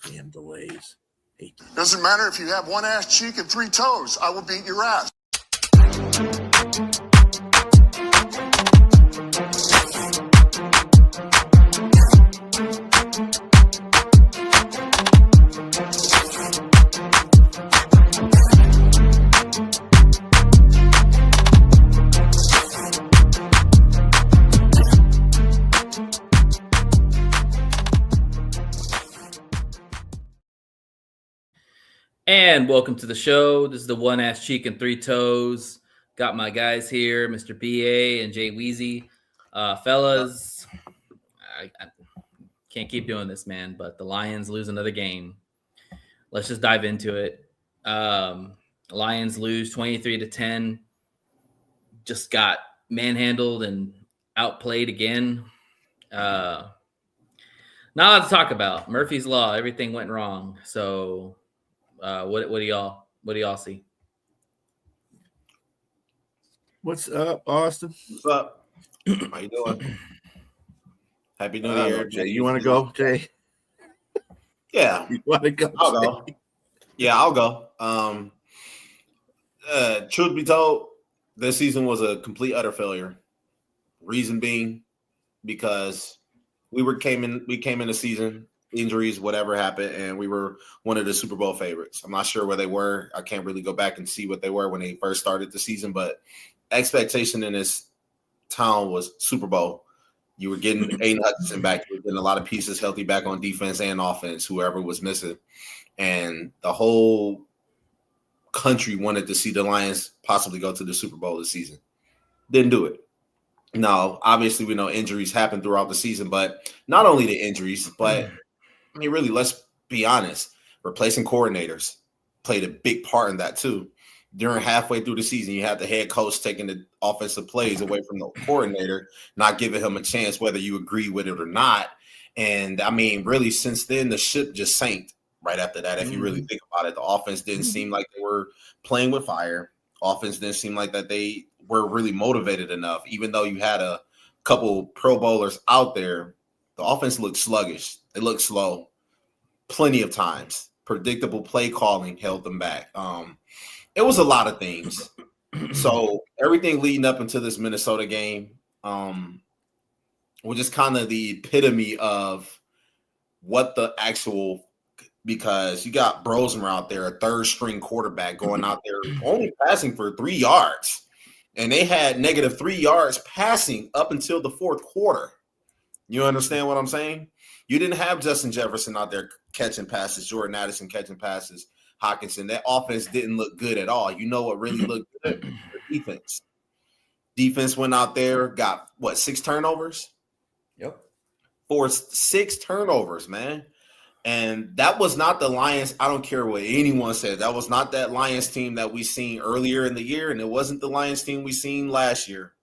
Damn delays. Hate that. Doesn't matter if you have one ass cheek and 3 toes. I will beat your ass. And welcome to the show. This is the One Ass Cheek and 3 Toes. Got my guys here, Mr. BA and Jay Weezy. Fellas, I can't keep doing this, man, but the Lions lose another game. Let's just dive into it. Lions lose 23-10. Just got manhandled and outplayed again. Not a lot to talk about. Murphy's Law, everything went wrong. So what do y'all see? What's up, Austin? What's up? How you doing? Happy New Year, Jay. You want to go, Jay? Yeah, You want to go? I'll go. Yeah, I'll go. Truth be told, this season was a complete utter failure. Reason being, because we came in the season, injuries, whatever happened, and we were one of the Super Bowl favorites. I'm not sure where they were. I can't really go back and see what they were when they first started the season, but expectation in this town was Super Bowl. You were getting Aiden Hutchinson back. You were getting a lot of pieces healthy back on defense and offense, whoever was missing. And the whole country wanted to see the Lions possibly go to the Super Bowl this season. Didn't do it. Now, obviously, we know injuries happen throughout the season, but not only the injuries, but I mean, really, let's be honest. Replacing coordinators played a big part in that too. During halfway through the season, you had the head coach taking the offensive plays away from the coordinator, not giving him a chance, whether you agree with it or not. And I mean, really, since then, the ship just sank right after that. If you really think about it, the offense didn't seem like they were playing with fire. Offense didn't seem like that they were really motivated enough. Even though you had a couple Pro Bowlers out there, the offense looked sluggish. It looked slow plenty of times. Predictable play calling held them back. It was a lot of things. So everything leading up into this Minnesota game was just kind of the epitome of what the actual – because you got Brosmer out there, a third-string quarterback going out there only passing for 3 yards. And they had negative 3 yards passing up until the fourth quarter. You understand what I'm saying? You didn't have Justin Jefferson out there catching passes, Jordan Addison catching passes, Hawkinson. That offense didn't look good at all. You know what really looked good? The defense. Defense went out there, got, 6 turnovers? Yep. Forced 6 turnovers, man. And that was not the Lions. I don't care what anyone said. That was not that Lions team that we seen earlier in the year, and it wasn't the Lions team we seen last year.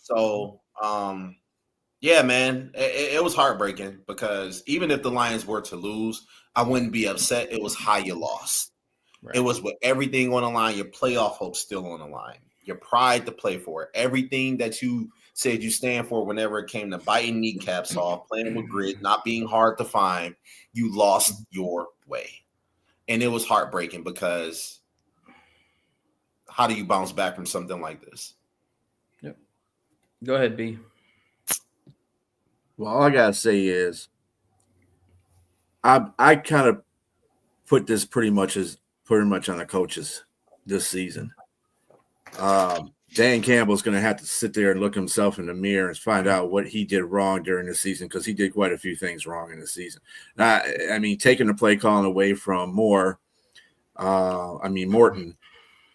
So, yeah, man, it was heartbreaking because even if the Lions were to lose, I wouldn't be upset. It was how you lost. Right. It was with everything on the line, your playoff hopes still on the line, your pride to play for, everything that you said you stand for whenever it came to biting kneecaps off, playing with grit, not being hard to find, you lost your way. And it was heartbreaking because how do you bounce back from something like this? Yep. Go ahead, B. Well, all I gotta say is, I kind of put this pretty much on the coaches this season. Dan Campbell's going to have to sit there and look himself in the mirror and find out what he did wrong during the season because he did quite a few things wrong in the season. I mean, taking the play calling away from Morton.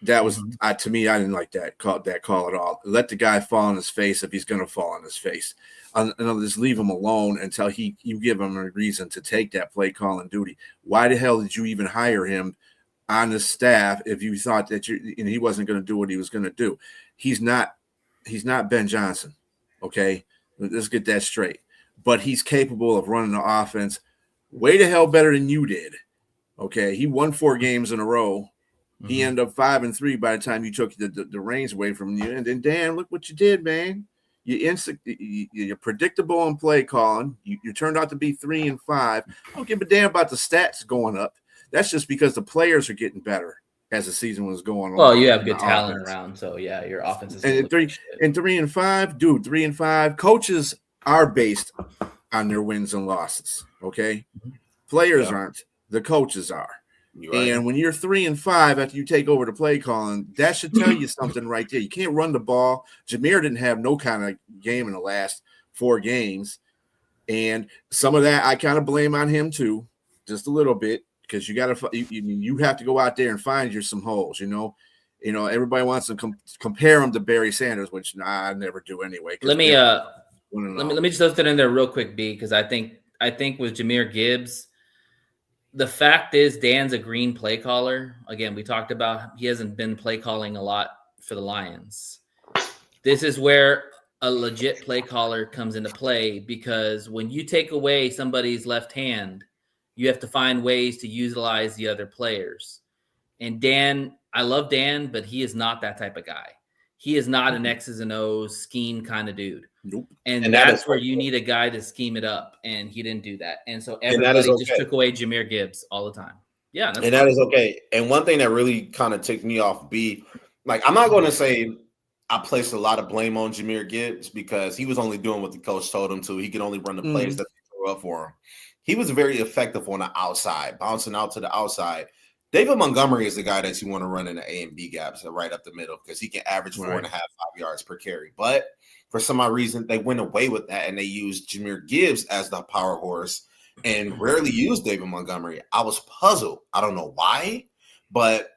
That was to me. I didn't like that call at all. Let the guy fall on his face if he's going to fall on his face. And I'll just leave him alone until you give him a reason to take that play calling duty. Why the hell did you even hire him on the staff if you thought that he wasn't going to do what he was going to do? He's not Ben Johnson. Okay, let's get that straight. But he's capable of running the offense way the hell better than you did. Okay, he won 4 games in a row. He ended up 5-3 by the time you took the reins away from you. And then, Dan, look what you did, man. You're predictable in play calling. You turned out to be 3-5. I don't give a damn about the stats going up. That's just because the players are getting better as the season was going on. Well, you have good talent around, so yeah, your offense is. And 3-5, dude. 3-5. Coaches are based on their wins and losses. Okay, players aren't. The coaches are. Right. And when you're 3-5 after you take over the play calling, that should tell you something right there. You can't run the ball. Jameer didn't have no kind of game in the last 4 games. And some of that I kind of blame on him too, just a little bit, because you have to go out there and find you some holes, you know. Everybody wants to compare him to Barry Sanders, which I never do anyway. Let me just throw that in there real quick, B, because I think with Jahmyr Gibbs, the fact is Dan's a green play caller. Again, we talked about he hasn't been play calling a lot for the Lions. This is where a legit play caller comes into play, because when you take away somebody's left hand, you have to find ways to utilize the other players. And Dan, I love Dan, but he is not that type of guy. He is not an X's and O's scheme kind of dude. Nope. And that's where you need a guy to scheme it up, and he didn't do that. And so everybody just took away Jahmyr Gibbs all the time. Yeah, that is okay. And one thing that really kind of ticked me off, B, like, I'm not going to say I placed a lot of blame on Jahmyr Gibbs, because he was only doing what the coach told him to. He could only run the plays that they threw up for him. He was very effective on the outside, bouncing out to the outside. David Montgomery is the guy that you want to run in the A and B gaps right up the middle, because he can average 4.5, 5 yards per carry. But for some odd reason, they went away with that, and they used Jahmyr Gibbs as the power horse and rarely used David Montgomery. I was puzzled. I don't know why, but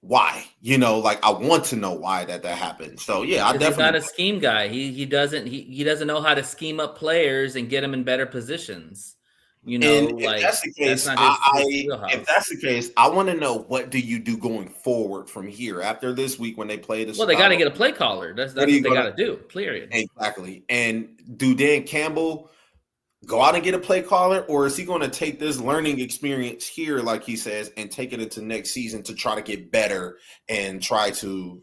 why? I want to know why that happened. So yeah, he's not a scheme guy. He doesn't know how to scheme up players and get them in better positions. If that's the case, I want to know, what do you do going forward from here after this week when they play this? Well, they got to get a play caller. That's what they got to do. Period. Exactly. And do Dan Campbell go out and get a play caller, or is he going to take this learning experience here, like he says, and take it into next season to try to get better and try to,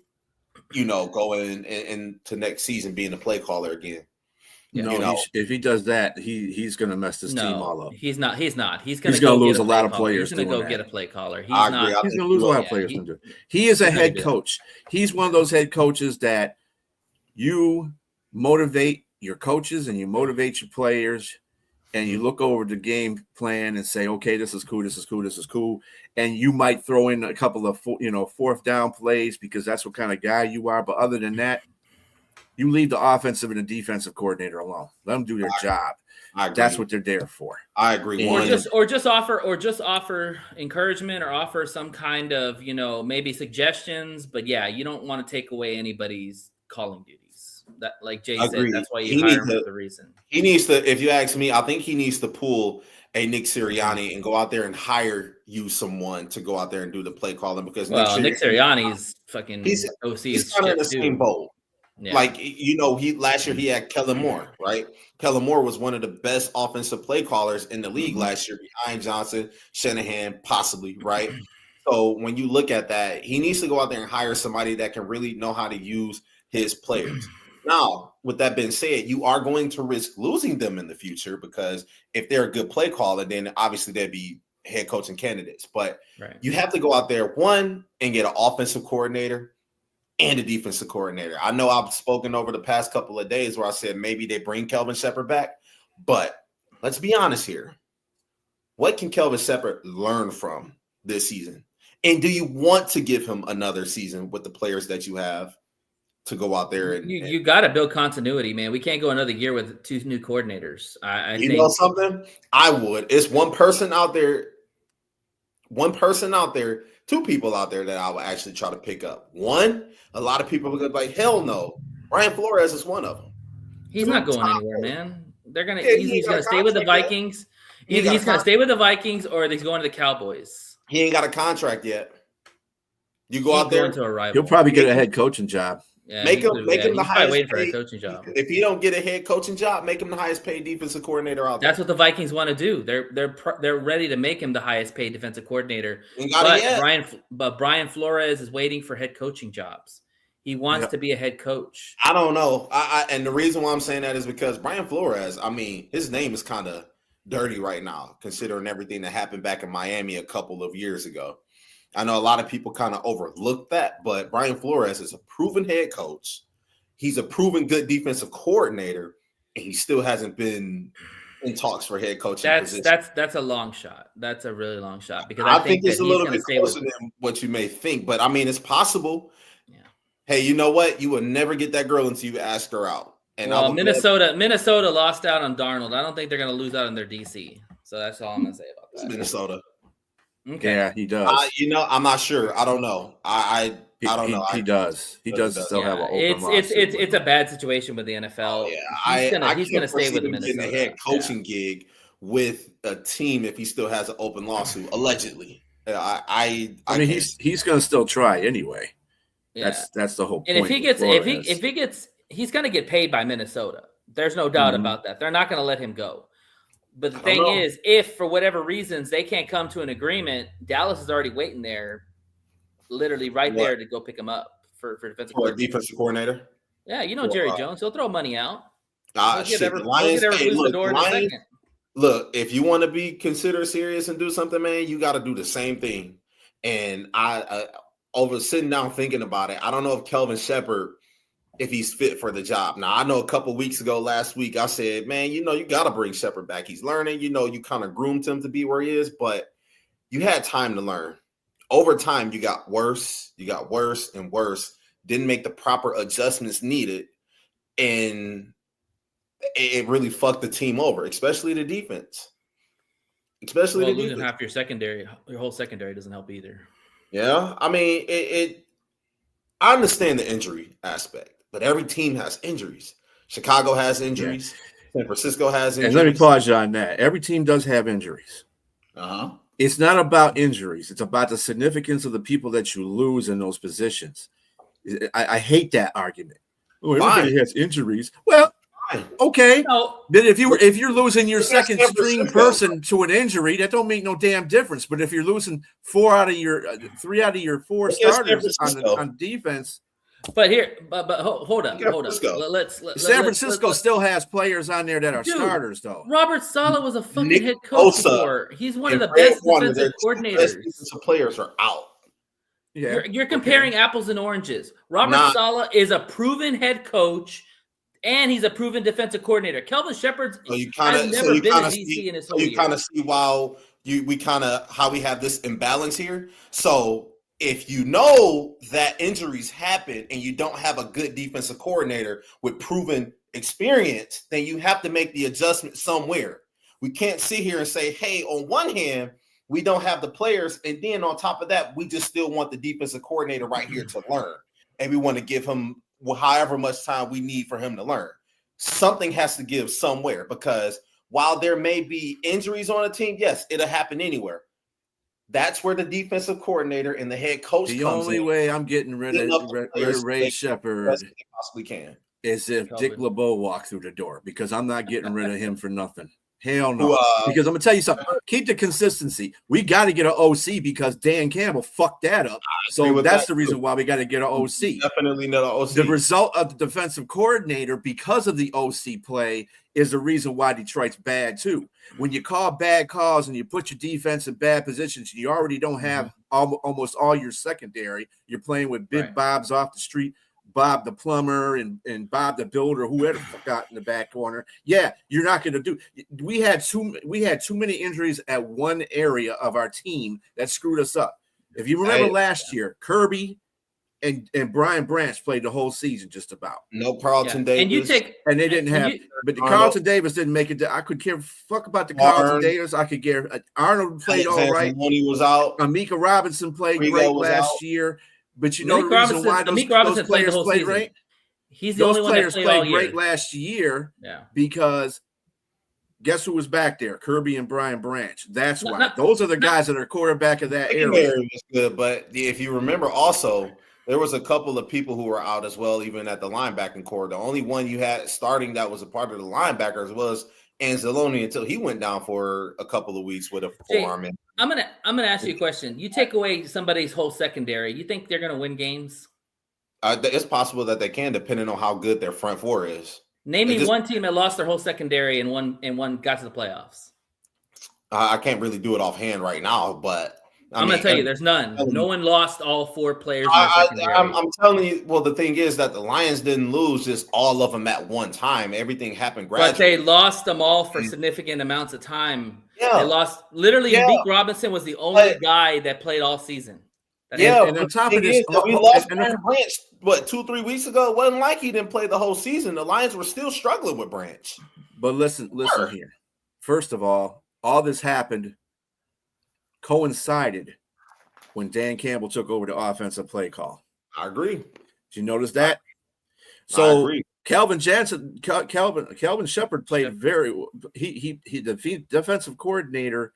go into next season being a play caller again? If he does that, he's going to mess this team all up. He's not. He's going to lose a lot of players. He's going to go get a play caller. He's going to lose a lot of players. He is a head coach. He's one of those head coaches that you motivate your coaches and you motivate your players, and you look over the game plan and say, okay, this is cool, this is cool, this is cool. And you might throw in a couple of, fourth down plays, because that's what kind of guy you are. But other than that, you leave the offensive and the defensive coordinator alone. Let them do their job. That's what they're there for. I agree. Or just offer encouragement, or offer some kind of, maybe suggestions. But yeah, you don't want to take away anybody's calling duties. That, like Jay said, that's why you hire him for the reason. He needs to, if you ask me, I think he needs to pull a Nick Sirianni and go out there and hire someone to go out there and do the play calling, because Nick Sirianni's fucking OC. He's kind of in the same boat. Yeah. Like, last year he had Kellen Moore, right? Kellen Moore was one of the best offensive play callers in the league last year, behind Johnson, Shanahan, possibly, right? So when you look at that, he needs to go out there and hire somebody that can really know how to use his players. Now, with that being said, you are going to risk losing them in the future, because if they're a good play caller, then obviously they'd be head coaching candidates. But you have to go out there, one, and get an offensive coordinator and a defensive coordinator. I know I've spoken over the past couple of days where I said maybe they bring Kelvin Shepherd back, but let's be honest here. What can Kelvin Shepherd learn from this season? And do you want to give him another season with the players that you have to go out there? And you got to build continuity, man. We can't go another year with 2 new coordinators. I think, know something? I would. It's one person out there, 2 people out there that I would actually try to pick up. One, a lot of people are going to be like, hell no. Brian Flores is one of them. He's not going anywhere, man. They're going to he's going to stay with the Vikings. Either he's going to stay with the Vikings, or he's going to the Cowboys. He ain't got a contract yet. You go out there, to a rival. He'll probably get a head coaching job. Yeah, make him the highest waiting for a coaching job. If you don't get a head coaching job, make him the highest paid defensive coordinator out there. That's what the Vikings want to do. They're ready to make him the highest paid defensive coordinator. But Brian Flores is waiting for head coaching jobs. He wants to be a head coach. I don't know. And the reason why I'm saying that is because Brian Flores, I mean, his name is kind of dirty right now, considering everything that happened back in Miami a couple of years ago. I know a lot of people kind of overlook that, but Brian Flores is a proven head coach. He's a proven good defensive coordinator, and he still hasn't been in talks for head coaching position. That's a long shot. That's a really long shot because I think it's a little bit closer than what you may think, but I mean, it's possible. Yeah. Hey, you know what? You will never get that girl until you ask her out. And Minnesota lost out on Darnold. I don't think they're going to lose out on their DC. So that's all I'm going to say about that. Minnesota. Okay. Yeah, he does. I'm not sure. I don't know. I don't know. He does. He does still have an open roster. It's a bad situation with the NFL. He's going to stay with Minnesota. Getting a head coaching gig with a team if he still has an open lawsuit, allegedly. I mean, he's going to still try anyway. Yeah. That's the whole point. And if he gets, he's going to get paid by Minnesota. There's no doubt about that. They're not going to let him go. But the thing is, if for whatever reasons they can't come to an agreement, Dallas is already waiting there, literally there to go pick him up for defensive coordinator. Yeah, you know Jerry Jones. He'll throw money out. Look, if you want to be considered serious and do something, man, you got to do the same thing. And I over sitting down thinking about it, I don't know if Kelvin Shepard, if he's fit for the job. Now, I know a couple weeks ago, last week, I said, man, you got to bring Shepard back. He's learning. You kind of groomed him to be where he is, but you had time to learn. Over time, you got worse. You got worse and worse. Didn't make the proper adjustments needed, and it really fucked the team over, especially the defense. Losing half your secondary, your whole secondary doesn't help either. Yeah, I mean, I understand the injury aspect. But every team has injuries. Chicago has injuries. Yeah. San Francisco has injuries. And let me pause you on that. Every team does have injuries. Uh-huh. It's not about injuries. It's about the significance of the people that you lose in those positions. I hate that argument. Oh, everybody has injuries. Well, okay. Then if you're losing your second string person to an injury, that don't make no damn difference. But if you're losing 3 out of your 4 starters on defense. But hold up. San Francisco still has players on there that are starters, though. Robert Saleh was a fucking head coach before. He's one of the best defensive coordinators. Defensive players are out. Yeah. You're comparing apples and oranges. Robert Saleh is a proven head coach, and he's a proven defensive coordinator. Kelvin Shepard has never been in DC in his whole year. You kind of see how we have this imbalance here. So if you know that injuries happen and you don't have a good defensive coordinator with proven experience, then you have to make the adjustment somewhere. We can't sit here and say, hey, on one hand, we don't have the players, and then on top of that, we just still want the defensive coordinator right here to learn. And we want to give him however much time we need for him to learn. Something has to give somewhere, because while there may be injuries on a team, yes, it'll happen anywhere. That's where the defensive coordinator and the head coach comes in. The only way I'm getting rid of Ray Shepard possibly can is if Dick LeBeau walked through the door, because I'm not getting rid of him for nothing. Hell no. Because I'm going to tell you something. Keep the consistency. We got to get an OC because Dan Campbell fucked that up. So that's the reason why we got to get an OC. Definitely not an OC. The result of the defensive coordinator because of the OC play is the reason why Detroit's bad too. When you call bad calls and you put your defense in bad positions, you already don't have almost all your secondary. You're playing with big Bobs off the street. Bob the plumber and Bob the builder, whoever got in the back corner. Yeah, you're not going to do. We had too many injuries at one area of our team that screwed us up. If you remember last year, Kirby and Brian Branch played the whole season just about. No Carlton Davis, and they didn't have. But the Carlton Davis didn't make it. I could care fuck about the Carlton Davis. I could care. Arnold played all right. When he was out, Amika Robinson played great last year. But you know the reason why those players played right? He's the only one that played great last year. Yeah. Because guess who was back there? Kirby and Brian Branch. That's why. Those are the guys that are quarterback of that area. Was good, but if you remember also, there was a couple of people who were out as well, even at the linebacking core. The only one you had starting that was a part of the linebackers was Anzalone until he went down for a couple of weeks with a forearm. I'm gonna ask you a question. You take away somebody's whole secondary, you think they're gonna win games? It's possible that they can, depending on how good their front four is. Name me one team that lost their whole secondary and one got to the playoffs. I can't really do it offhand right now, but I'm going to tell you, there's none. No one lost all 4 players in their secondary. I'm telling you, well, the thing is that the Lions didn't lose just all of them at one time. Everything happened gradually. But they lost them all for significant amounts of time. Yeah. They lost, literally, Deke Robinson was the only guy that played all season. And on top of this, we lost Brian Branch, 2-3 weeks ago? It wasn't like he didn't play the whole season. The Lions were still struggling with Branch. But listen here. First of all this happened coincided when Dan Campbell took over the offensive play call. I agree. Did you notice that? So Calvin Shepard played the defensive coordinator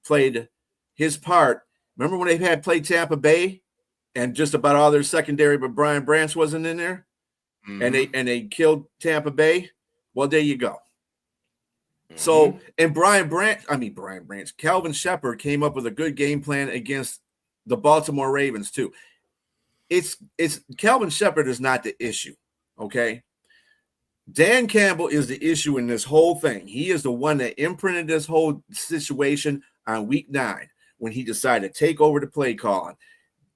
played his part. Remember when they played Tampa Bay and just about all their secondary, but Brian Branch wasn't in there, and they killed Tampa Bay? Well, there you go. So, and Calvin Shepard came up with a good game plan against the Baltimore Ravens too. It's Calvin Shepard is not the issue, okay? Dan Campbell is the issue in this whole thing. He is the one that imprinted this whole situation on week 9 when he decided to take over the play calling.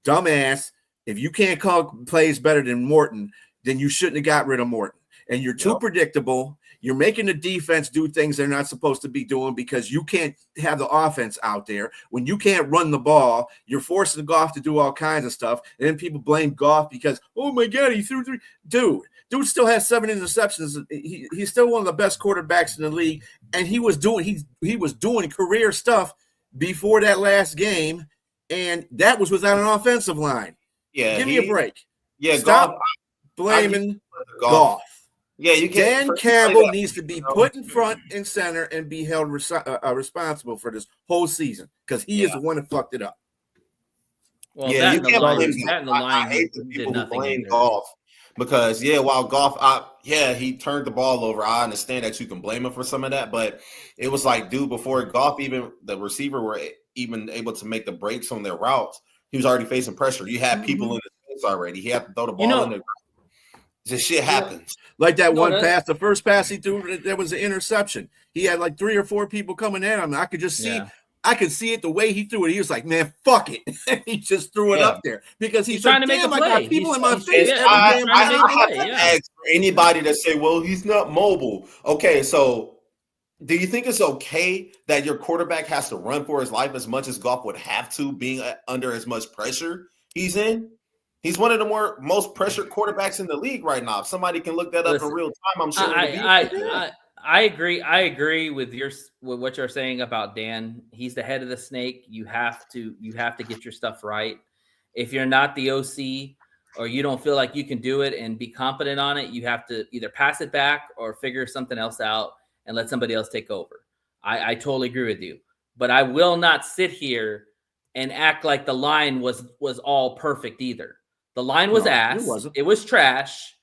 Dumbass, if you can't call plays better than Morton, then you shouldn't have got rid of Morton. And you're too predictable. You're making the defense do things they're not supposed to be doing because you can't have the offense out there. When you can't run the ball, you're forcing Goff to do all kinds of stuff. And then people blame Goff because, oh my God, he threw 3. Dude still has 7 interceptions. He's still one of the best quarterbacks in the league. And he was doing career stuff before that last game. And that was without an offensive line. Yeah. Give me a break. Yeah. Stop blaming Goff. Yeah, Dan Campbell needs to be put in front and center and be held responsible for this whole season because he is the one that fucked it up. Well, yeah, you can't blame the line. I hate the people who blame Goff because while Goff, he turned the ball over. I understand that you can blame him for some of that, but it was like, dude, before Goff even the receiver were even able to make the breaks on their routes, he was already facing pressure. You had people in the face already. He had to throw the ball in the. This shit happens. Like that pass, the first pass he threw, there was an interception. He had like 3 or 4 people coming at him. I could just see, I could see it the way he threw it. He was like, man, fuck it. And he just threw it up there because he's trying to make a play. I got people in my face. I have to ask for anybody that say, well, he's not mobile. Okay, so do you think it's okay that your quarterback has to run for his life as much as Goff would have to, being under as much pressure he's in? He's one of the most pressured quarterbacks in the league right now. If somebody can look that up in real time, I'm sure. I agree. I agree with what you're saying about Dan. He's the head of the snake. You have to get your stuff right. If you're not the OC or you don't feel like you can do it and be competent on it, you have to either pass it back or figure something else out and let somebody else take over. I totally agree with you. But I will not sit here and act like the line was all perfect either. The line was ass. It was trash.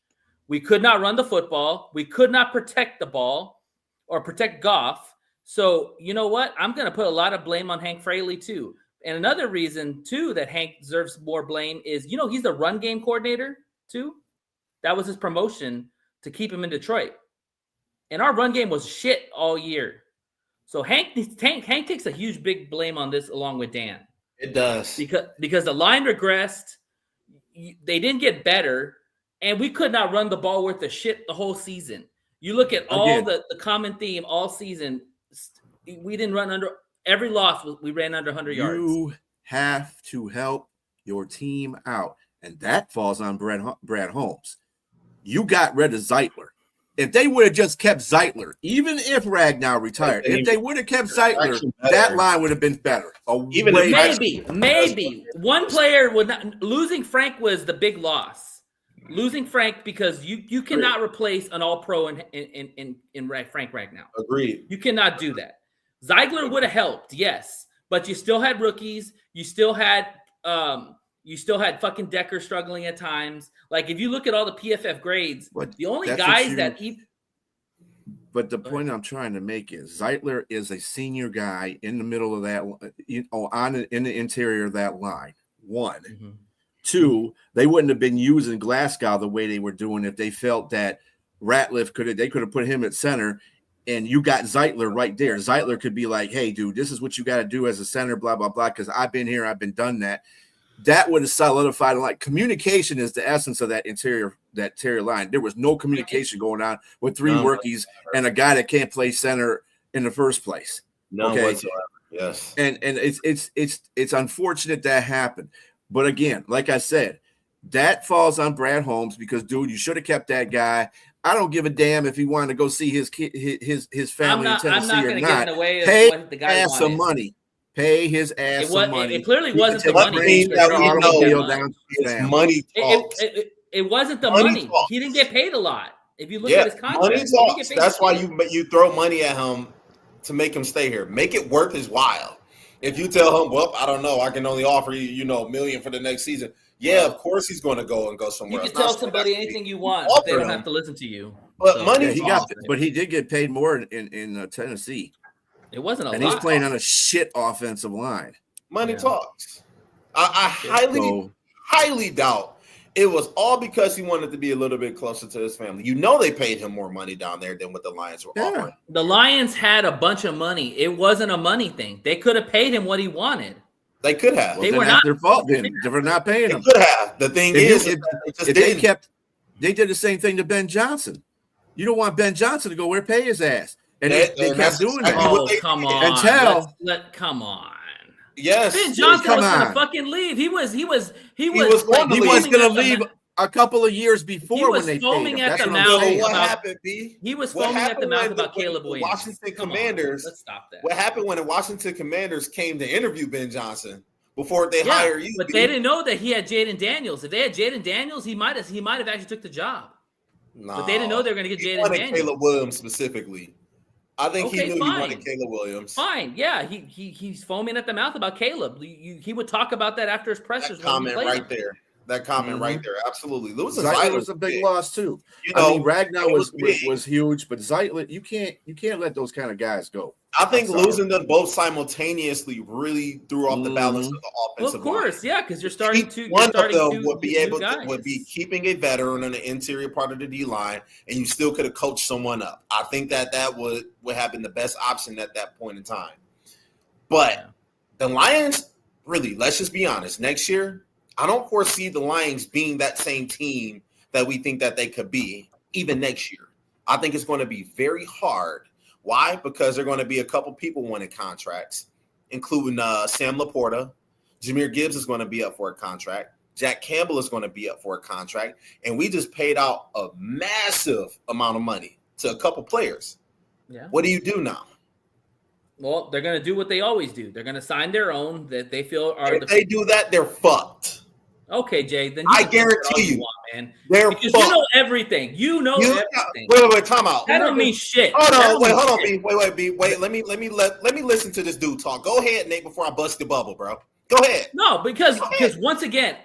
We could not run the football. We could not protect the ball or protect Goff. So, you know what? I'm going to put a lot of blame on Hank Fraley, too. And another reason, too, that Hank deserves more blame is, he's the run game coordinator, too. That was his promotion to keep him in Detroit. And our run game was shit all year. So Hank takes a huge, big blame on this along with Dan. It does. Because the line regressed. They didn't get better, and we could not run the ball worth of shit the whole season. You look at all the common theme all season. We didn't run under every loss. We ran under 100 yards. You have to help your team out, and that falls on Brad Holmes. You got rid of Zeitler. If they would have just kept Zeitler, even if Ragnar retired, if they would have kept Zeitler, that line would have been better. Maybe one player would not. Losing Frank was the big loss. Losing Frank because you cannot replace an All-Pro in Frank Ragnar. Agreed. You cannot do that. Zeitler would have helped, yes, but you still had rookies. You still had fucking Decker struggling at times. Like, if you look at all the PFF grades, the only guys that But the point I'm trying to make is Zeitler is a senior guy in the middle of that, in the interior of that line. One. Two, they wouldn't have been using Glasgow the way they were doing if they felt that Ratliff could have put him at center, and you got Zeitler right there. Zeitler could be like, "Hey, dude, this is what you got to do as a center, blah blah blah." Because I've been here, I've been done that. That would have solidified. Like communication is the essence of that interior line. There was no communication going on with three rookies and a guy that can't play center in the first place. No okay? whatsoever. Yes, and it's unfortunate that happened. But again, like I said, that falls on Brad Holmes because, dude, you should have kept that guy. I don't give a damn if he wanted to go see his family in Tennessee or not. Pay his ass some money. Pay his ass some money. It clearly wasn't the money. Money talks. It wasn't the money money. Talks. He didn't get paid a lot. If you look at his contract, money talks. That's why you throw money at him to make him stay here. Make it worth his while. If you tell him, well, I don't know, I can only offer you, $1 million for the next season. Yeah, of course he's going to go somewhere else. You can tell somebody anything you want, but they don't have to listen to you. But money, but he did get paid more in Tennessee. It wasn't a lot. And he's playing on a shit offensive line. Money talks. I highly doubt it was all because he wanted to be a little bit closer to his family. They paid him more money down there than what the Lions were offering. The Lions had a bunch of money. It wasn't a money thing. They could have paid him what he wanted. They could have. They were not their fault then for not paying him. They could have. The thing is, they did the same thing to Ben Johnson. You don't want Ben Johnson to go where pay his ass. And they kept doing that. Oh, come on. Come on. Yes. Ben Johnson was going to fucking leave. He was going to leave a couple of years before when they foaming paid him. at the mouth. What happened, B? He was foaming at the mouth about Caleb Williams. Washington Commanders. Let's stop that. What happened when the Washington Commanders came to interview Ben Johnson before they hire you? But they didn't know that he had Jaden Daniels. If they had Jaden Daniels, he might have actually took the job. No, but they didn't know they were going to get Jaden Daniels. Caleb Williams specifically. I think he knew he wanted Caleb Williams. Fine, yeah, he's foaming at the mouth about Caleb. He would talk about that after his pressers. That comment right there. That comment right there, absolutely. Losing Zeitler was a big loss too. I mean, Ragnar was huge, but Zeitler, you can't let those kind of guys go. I think losing them both simultaneously really threw off the balance of the offensive line. Of course, yeah, because you're starting to. One of them would be keeping a veteran on the interior part of the D line, and you still could have coached someone up. I think that would have been the best option at that point in time. But the Lions, really, let's just be honest. Next year, I don't foresee the Lions being that same team that we think that they could be, even next year. I think it's going to be very hard. Why? Because there are going to be a couple people wanting contracts, including Sam Laporta. Jahmyr Gibbs is going to be up for a contract. Jack Campbell is going to be up for a contract. And we just paid out a massive amount of money to a couple players. Yeah. What do you do now? Well, they're going to do what they always do. They're going to sign their own that they feel are. If they do that, they're fucked. Okay, Jay. Then I guarantee you, man. They're because fucked. you know everything. You know everything. Wait, time out. That don't mean shit. Hold on, B. Wait. Let me listen to this dude talk. Go ahead, Nate, before I bust the bubble, bro. Go ahead. No, because once again,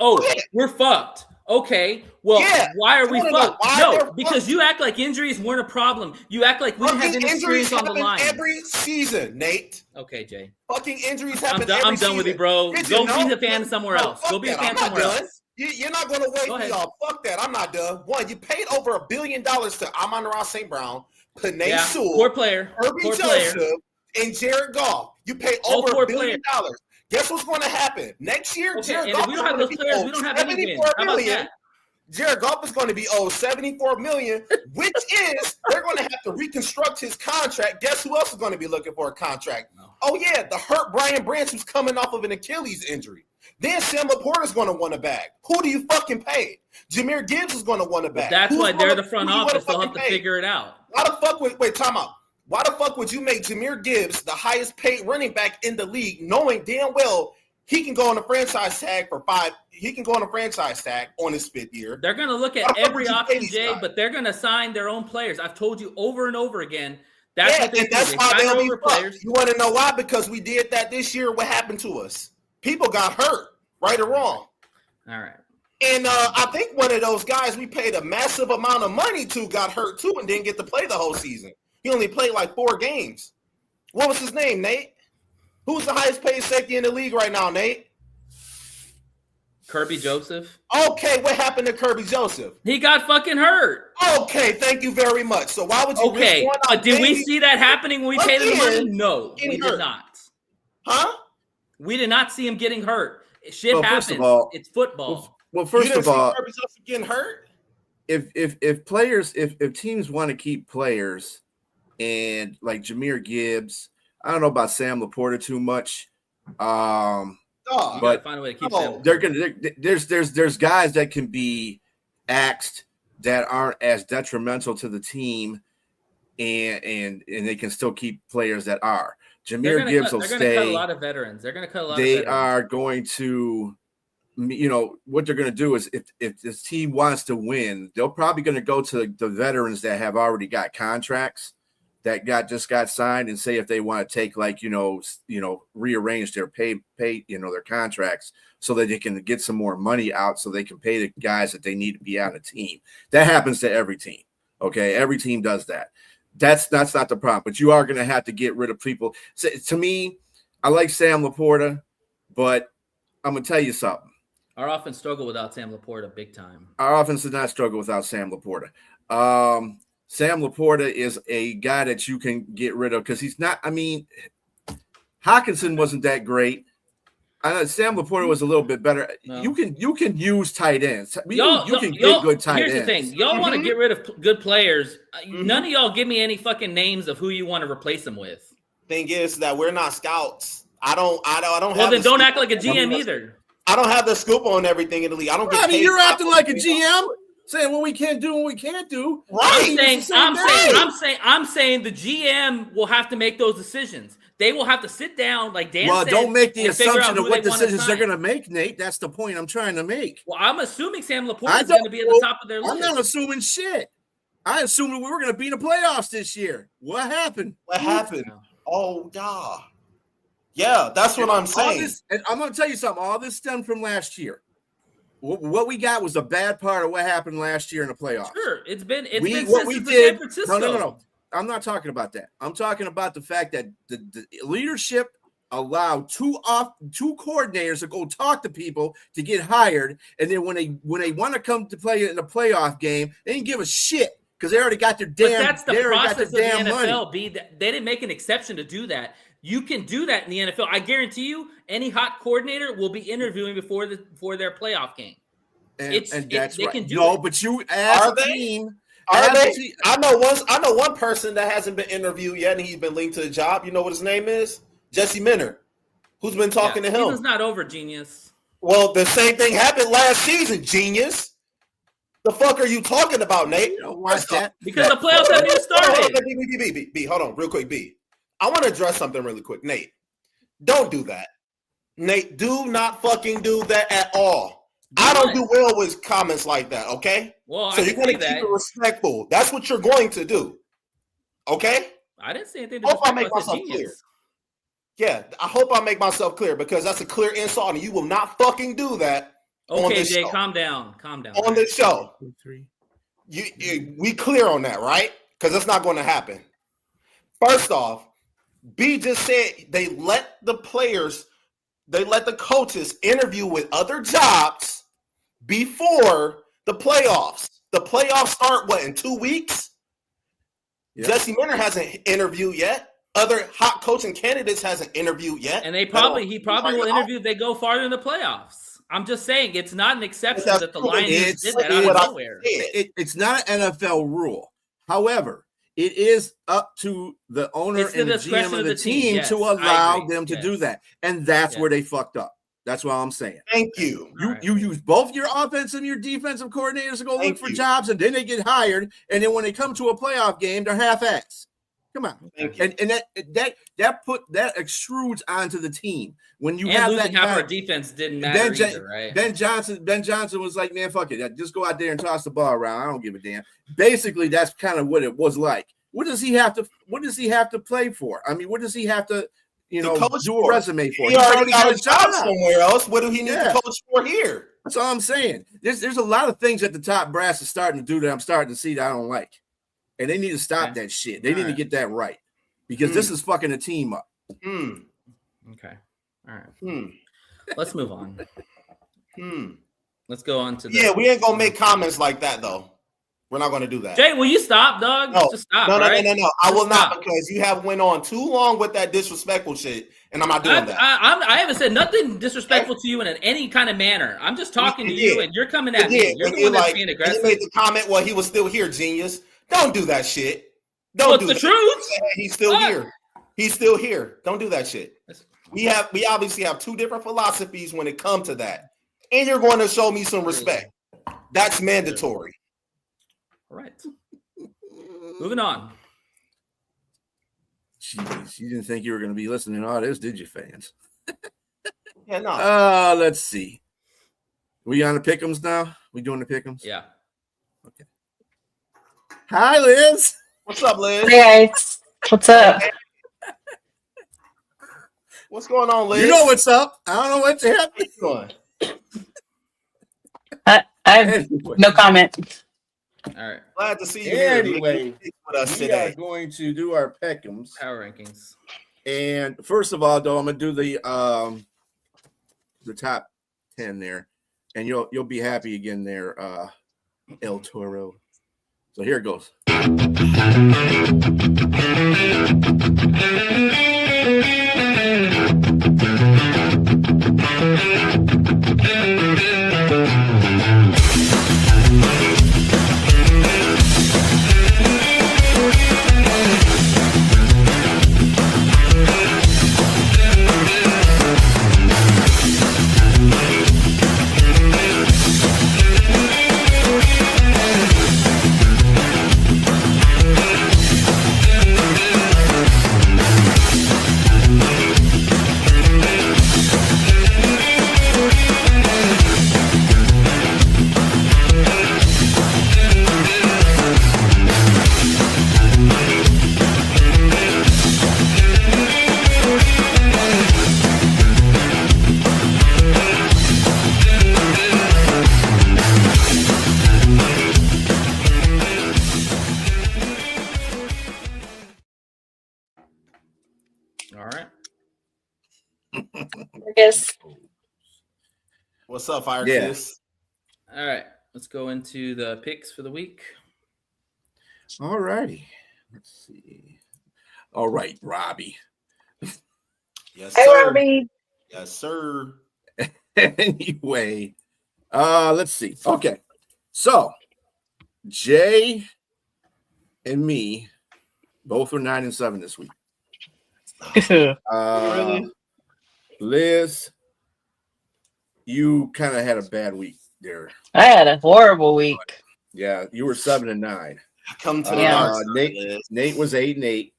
we're fucked. Okay, well, why are we fucked? No, because you act like injuries weren't a problem. You act like we didn't have any experience on the line. Every season, Nate. Okay, Jay. Fucking injuries happen every season. I'm done with you, bro. Go be a fan somewhere else. Go be a fan somewhere else. You're not going to wait for y'all. Fuck that. I'm not done. One, you paid over $1 billion to Amon-Ra St. Brown, Penei Sewell, poor player, Herbie Joseph, and Jared Goff. You paid over $1 billion. Guess what's going to happen next year? Jared Goff, if we don't have those players, we don't have any wins. How about that? Jared Goff is going to be owed $74 million, which is they're going to have to reconstruct his contract. Guess who else is going to be looking for a contract? Oh yeah, the hurt Brian Branch who's coming off of an Achilles injury. Then Sam Laporta is going to want a bag. Who do you fucking pay? Jahmyr Gibbs is going to want a bag. That's why they're the front office. They'll have to figure it out. Why the fuck time out. Why the fuck would you make Jahmyr Gibbs the highest paid running back in the league, knowing damn well he can go on a franchise tag for 5? He can go on a franchise tag on his 5th year. They're going to look at every option, Jay, but they're going to sign their own players. I've told you over and over again. That's what they do. That's why they'll be players. You want to know why? Because we did that this year. What happened to us? People got hurt, right or wrong. All right. And I think one of those guys we paid a massive amount of money to got hurt too and didn't get to play the whole season. He only played like 4 games. What was his name, Nate? Who's the highest paid safety in the league right now, Nate? Kirby Joseph. Okay, what happened to Kirby Joseph? He got fucking hurt. Okay, thank you very much. So why would you? Okay, but did we see that happening when we paid him the money? No, we did not. Huh? We did not see him getting hurt. Shit happens. First of all, it's football. Well, first of all, Kirby Joseph getting hurt. If teams want to keep players and like Jahmyr Gibbs, I don't know about Sam Laporta too much. But find a way to keep them. they're gonna there's guys that can be axed that aren't as detrimental to the team, and they can still keep players that are. Jahmyr Gibbs will stay. They're going to cut a lot of veterans. They're going to cut a lot of veterans. They are going to, what they're going to do is if this team wants to win, they're probably going to go to the veterans that have already got contracts that just got signed and say if they want to take rearrange their pay their contracts so that they can get some more money out so they can pay the guys that they need to be on the team. That happens to every team. Okay, every team does that. That's not the problem, but you are going to have to get rid of people. So, to me, I like Sam Laporta, but I'm going to tell you something. Our offense struggled without Sam Laporta big time. Our offense does not struggle without Sam Laporta. Sam Laporta is a guy that you can get rid of because he's not. I mean, Hawkinson wasn't that great. I know Sam Laporta was a little bit better. No. You can use tight ends. You can get good tight ends. Here's the thing: y'all want to get rid of good players. None of y'all give me any fucking names of who you want to replace them with. Thing is that we're not scouts. I don't. Well, then don't act like a GM either. I don't have the scoop on everything in the league. I don't get. I mean, you're acting like a GM, saying what we can't do and we can't do. Right. I'm saying the GM will have to make those decisions. They will have to sit down, like Dan said. Don't make the assumption of what decisions they're going to make, Nate. That's the point I'm trying to make. Well, I'm assuming Sam Laporta is going to be at the top of their list. I'm not assuming shit. I assumed we were going to be in the playoffs this year. What happened? Oh, God. Yeah, that's what I'm saying. And I'm going to tell you something. All this stemmed from last year. What we got was a bad part of what happened last year in the playoffs. Sure, it's been San Francisco. No. I'm not talking about that. I'm talking about the fact that the leadership allowed two coordinators to go talk to people to get hired, and then when they want to come to play in the playoff game, they didn't give a shit because they already got their damn. But that's the process of the NFL. Money. They didn't make an exception to do that. You can do that in the NFL. I guarantee you, any hot coordinator will be interviewing before their playoff game. And that's they right. can do no, it. but you as a team. Are they? I know one person that hasn't been interviewed yet, and he's been linked to the job. You know what his name is? Jesse Minter. Who's been talking to him? Season's not over, genius. Well, the same thing happened last season, genius. The fuck are you talking about, Nate? Watch that. Because the playoffs haven't even started. B, hold on, real quick, B. I want to address something really quick. Nate, don't do that. Nate, do not fucking do that at all. I don't do well with comments like that, okay? Well, so you're going to keep it respectful. That's what you're going to do, okay? I didn't say anything. Hope I make myself clear. Yeah, I hope I make myself clear because that's a clear insult, and you will not fucking do that. Okay, Jay, calm down. On this show, we clear on that, right? Because that's not going to happen. First off, B just said they let the coaches interview with other jobs before the playoffs. The playoffs start, in 2 weeks? Yep. Jesse Minter hasn't interviewed yet. Other hot coaching candidates hasn't interviewed yet. And he probably will interview if they go farther in the playoffs. I'm just saying it's not an exception that the Lions did that out of nowhere. It's not an NFL rule. However, it is up to the owner and the GM of the team to allow them to do that. And that's where they fucked up. That's what I'm saying. Thank you. You use both your offensive and your defensive coordinators to go look for jobs, and then they get hired. And then when they come to a playoff game, they're half-assed. Come on. And that extrudes onto the team. When you have that half our defense didn't matter either, right? Ben Johnson was like, man, fuck it. Just go out there and toss the ball around. I don't give a damn. Basically, that's kind of what it was like. What does he have to play for? I mean, what does he have to do a resume for? He already got a job somewhere else. What do he need to coach for here? That's all I'm saying. There's a lot of things that the top brass is starting to do that I'm starting to see that I don't like. And they need to stop that shit. They need to get that right. Because this is fucking a team up. Okay. All right. Let's move on. Let's go on to the. Yeah, we ain't gonna make comments like that though. We're not gonna do that. Jay, will you stop, dog? No, Just stop. no. I will stop. not, because you have went on too long with that disrespectful shit, and I'm not doing that. I haven't said nothing disrespectful to you in any kind of manner. I'm just talking to you, and you're coming at me. You're the one that's being aggressive. You made the comment while he was still here, genius. Don't do that shit. Don't do the that. Truth. He's still here. He's still here. Don't do that shit. We obviously have two different philosophies when it comes to that, and you're going to show me some respect. That's mandatory. All right. Moving on. Jeez, you didn't think you were going to be listening to all this, did you, fans? Yeah, no. Let's see. We on the Pic'ems now? We doing the Pic'ems? Yeah. Okay. Hi, Liz. What's up, Liz? Hey guys, what's up? What's going on, Liz? You know what's up. I don't know what's happening. What you doing? I have Anyway. no comment. All right. Glad to see you here. Anyway, with us we today. are going to do our Pic'ems. Power rankings. And first of all, though, I'm gonna do the top 10 there, and you'll be happy again there, El Toro. So here it goes. All right. I guess. What's up, Fire Yeah. Kiss? All right. Let's go into the picks for the week. All righty. Let's see. All right, Robbie. Yes, Hey, sir. Robbie. Yes, sir. Anyway, let's see. Okay, so Jay and me both were 9-7 this week. Really? Liz, you kind of had a bad week there. I had a horrible week. Yeah, you were 7-9. Come to the Yeah. dark side, Liz. Nate was 8-8,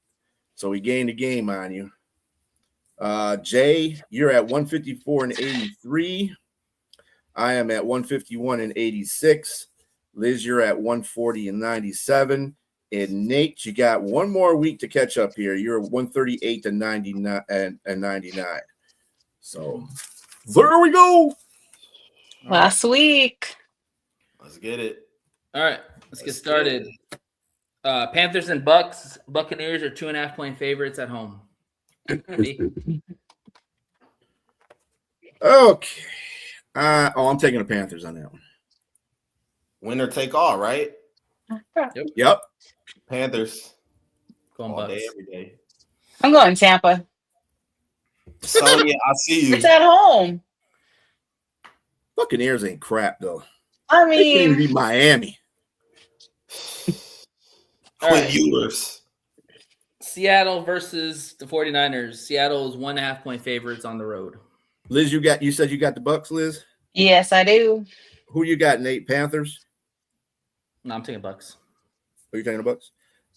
so he gained a game on you. Jay, you're at 154-83. I am at 151-86. Liz, you're at 140-97. And Nate, you got one more week to catch up here. You're 138-99 and 99. So there we go. Last week. Let's get it. All right. Let's get started. Panthers and Bucks. Buccaneers are 2.5-point favorites at home. Me? Okay. I'm taking the Panthers on that one. Winner take all, right? Yep. Panthers. Going All Bucks. day, every day. I'm going Tampa. Sonya, I see you. It's at home. Buccaneers ain't crap though. I They can't even mean, beat Miami. All Quinn right. Ewers. Seattle versus the 49ers. Seattle is 1.5-point favorites on the road. Liz, you said you got the Bucks, Liz? yes, I do. Who you got, Nate? Panthers? No, I'm taking Bucks. Are you taking the Bucks?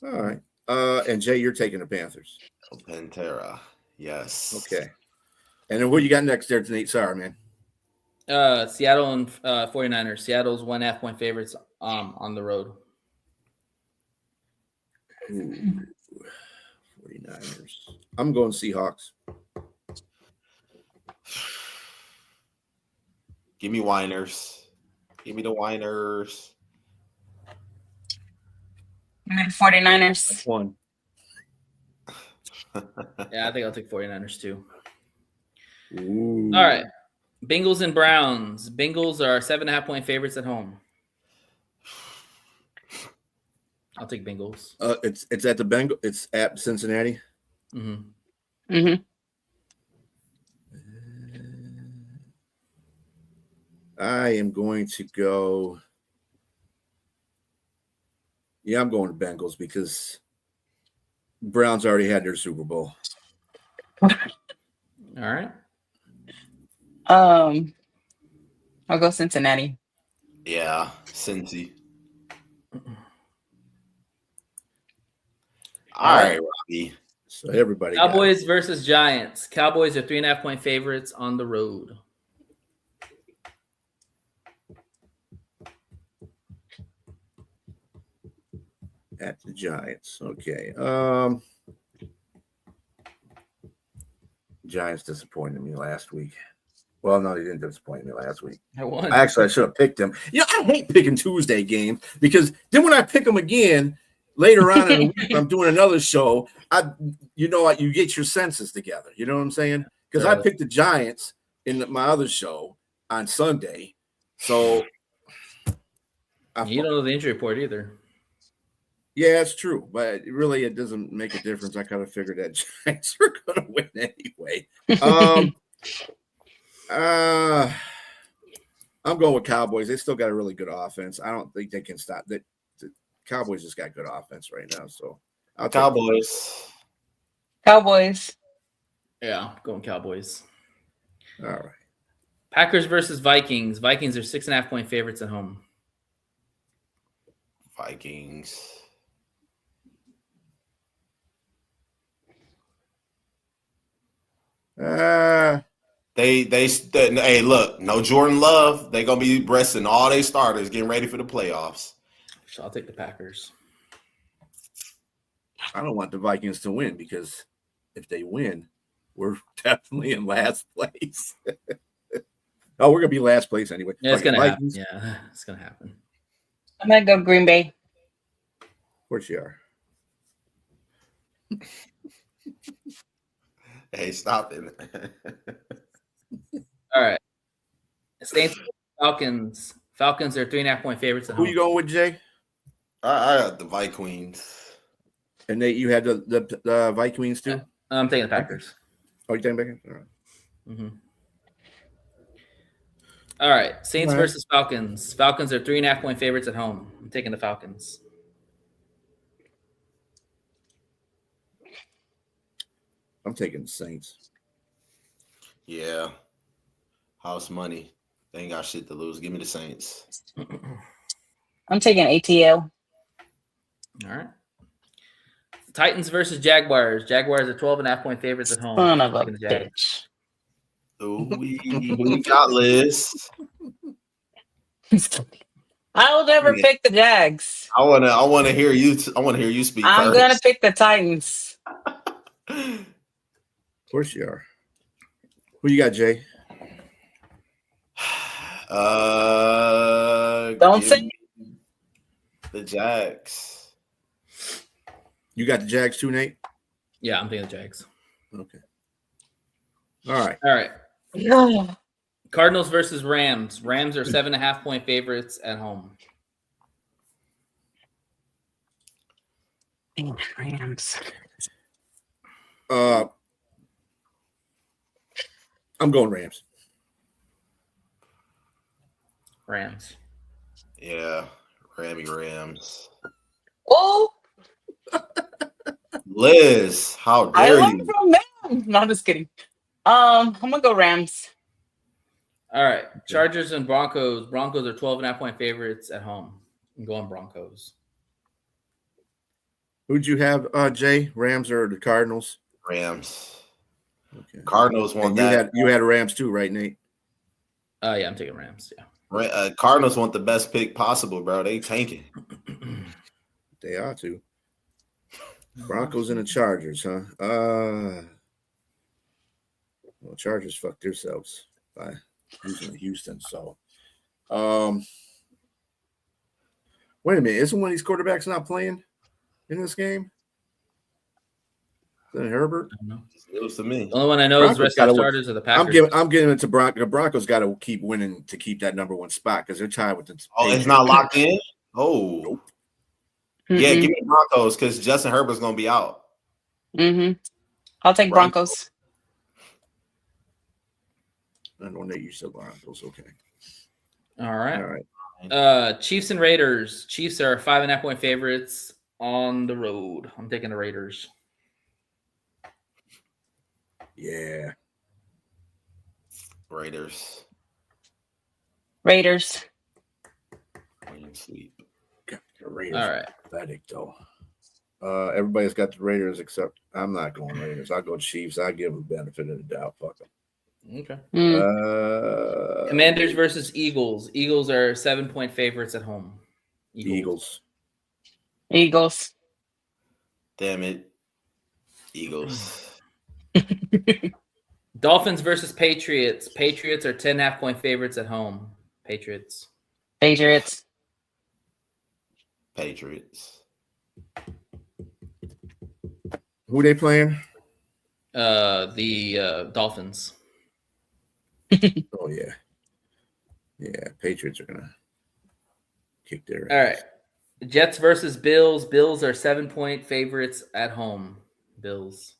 All right. And Jay, you're taking the Panthers. Pantera. Yes. Okay. And then what you got next there, Nate? Sorry, man. Seattle and 49ers. Seattle's 1.5-point favorites on the road. Ooh, 49ers. I'm going Seahawks. Give me Winers. Give me the Winers. I'm in 49ers. One. Yeah, I think I'll take 49ers too. Ooh. All right. Bengals and Browns. Bengals are 7.5-point favorites at home. I'll take Bengals. It's at the Bengal. It's at Cincinnati. Mm-hmm. Mm-hmm. I am going to go. Yeah, I'm going to Bengals because Browns already had their Super Bowl. All right. I'll go Cincinnati. Yeah, Cincy. All right, Robbie. So everybody. Cowboys versus Giants. Cowboys are 3.5-point favorites on the road. At the Giants. Okay. Giants disappointed me last week. Well, no, they didn't disappoint me last week. I won. Actually, I should have picked them. I hate picking Tuesday games because then when I pick them again later on in the week, I'm doing another show. You get your senses together. You know what I'm saying? Because I picked the Giants in my other show on Sunday. So you don't know the injury report either. Yeah, it's true, but it doesn't make a difference. I kind of figured that Giants were going to win anyway. I'm going with Cowboys. They still got a really good offense. I don't think they can stop. The Cowboys just got good offense right now, so I'll Cowboys. Cowboys. Yeah, going Cowboys. All right. Packers versus Vikings. Vikings are 6.5-point favorites at home. Vikings. Hey, look, no Jordan Love. They're gonna be resting all their starters, getting ready for the playoffs. So I'll take the Packers. I don't want the Vikings to win because if they win, we're definitely in last place. Oh, we're gonna be last place anyway. Yeah, it's gonna happen. Yeah, it's gonna happen. I'm gonna go Green Bay. Of course you are. Hey, stop it. All right. Saints Falcons. Falcons are 3.5-point favorites at home. Who you going with, Jay? I got the Vikings. And you had the Vikings too? I'm taking the Packers. Oh, you taking Packers? All right. Mm-hmm. All right. Saints versus Falcons. Falcons are 3.5-point favorites at home. I'm taking the Falcons. I'm taking the Saints. Yeah. House money. They ain't got shit to lose. Give me the Saints. I'm taking ATL. All right. Titans versus Jaguars. Jaguars are 12.5-point favorites at home. Son of a bitch. Ooh, we got Liz. I'll never pick the Jags. I wanna hear you. I want to hear you speak. I'm first. gonna pick the Titans. Of course you are. Who you got, Jay? Don't say the Jags. You got the Jags too, Nate? Yeah, I'm taking the Jags. Okay. All right. All right. no. Cardinals versus Rams. Rams are 7.5-point favorites at home. Rams. I'm going Rams. Rams. Yeah, Rams. Oh, Liz, how I dare learned you? from them. No, I'm just kidding. I'm gonna go Rams. All right. Chargers and Broncos. Broncos are 12.5-point favorites at home. I'm going Broncos. Who'd you have, Jay? Rams or the Cardinals? Rams. Okay. Cardinals want And that. you had Rams too, right, Nate? Yeah, I'm taking Rams. Yeah. Cardinals want the best pick possible, bro. They tanking. They are too. Broncos and the Chargers, huh? Well, Chargers fucked themselves by losing to Houston. So, wait a minute. Isn't one of these quarterbacks not playing in this game? Then Herbert. I don't know. It was to me. The only one I know is Broncos rest gotta of win. starters are the Packers. I'm giving it to Broncos. The Broncos got to keep winning to keep that number 1 spot because they're tied with the. Oh, Patriots. it's not locked in? Oh. Nope. Yeah, give me Broncos because Justin Herbert's going to be out. I'll take Broncos. I don't know you said Broncos. Okay. All right. All right. Chiefs and Raiders. Chiefs are 5.5-point favorites on the road. I'm taking the Raiders. Yeah. Raiders. When you sleep. Got the Raiders. All right. Pathetic though. Everybody's got the Raiders except I'm not going Raiders. I'll go Chiefs. I give them benefit of the doubt. Fuck them. Okay. Commanders versus Eagles. Eagles are 7-point favorites at home. Eagles. Damn it. Eagles. Dolphins versus Patriots. Patriots are 10.5-point favorites at home. Patriots. Who they playing? The Dolphins. Oh yeah. Yeah, Patriots are gonna kick their ass. All right. Jets versus Bills. Bills are 7-point favorites at home. Bills.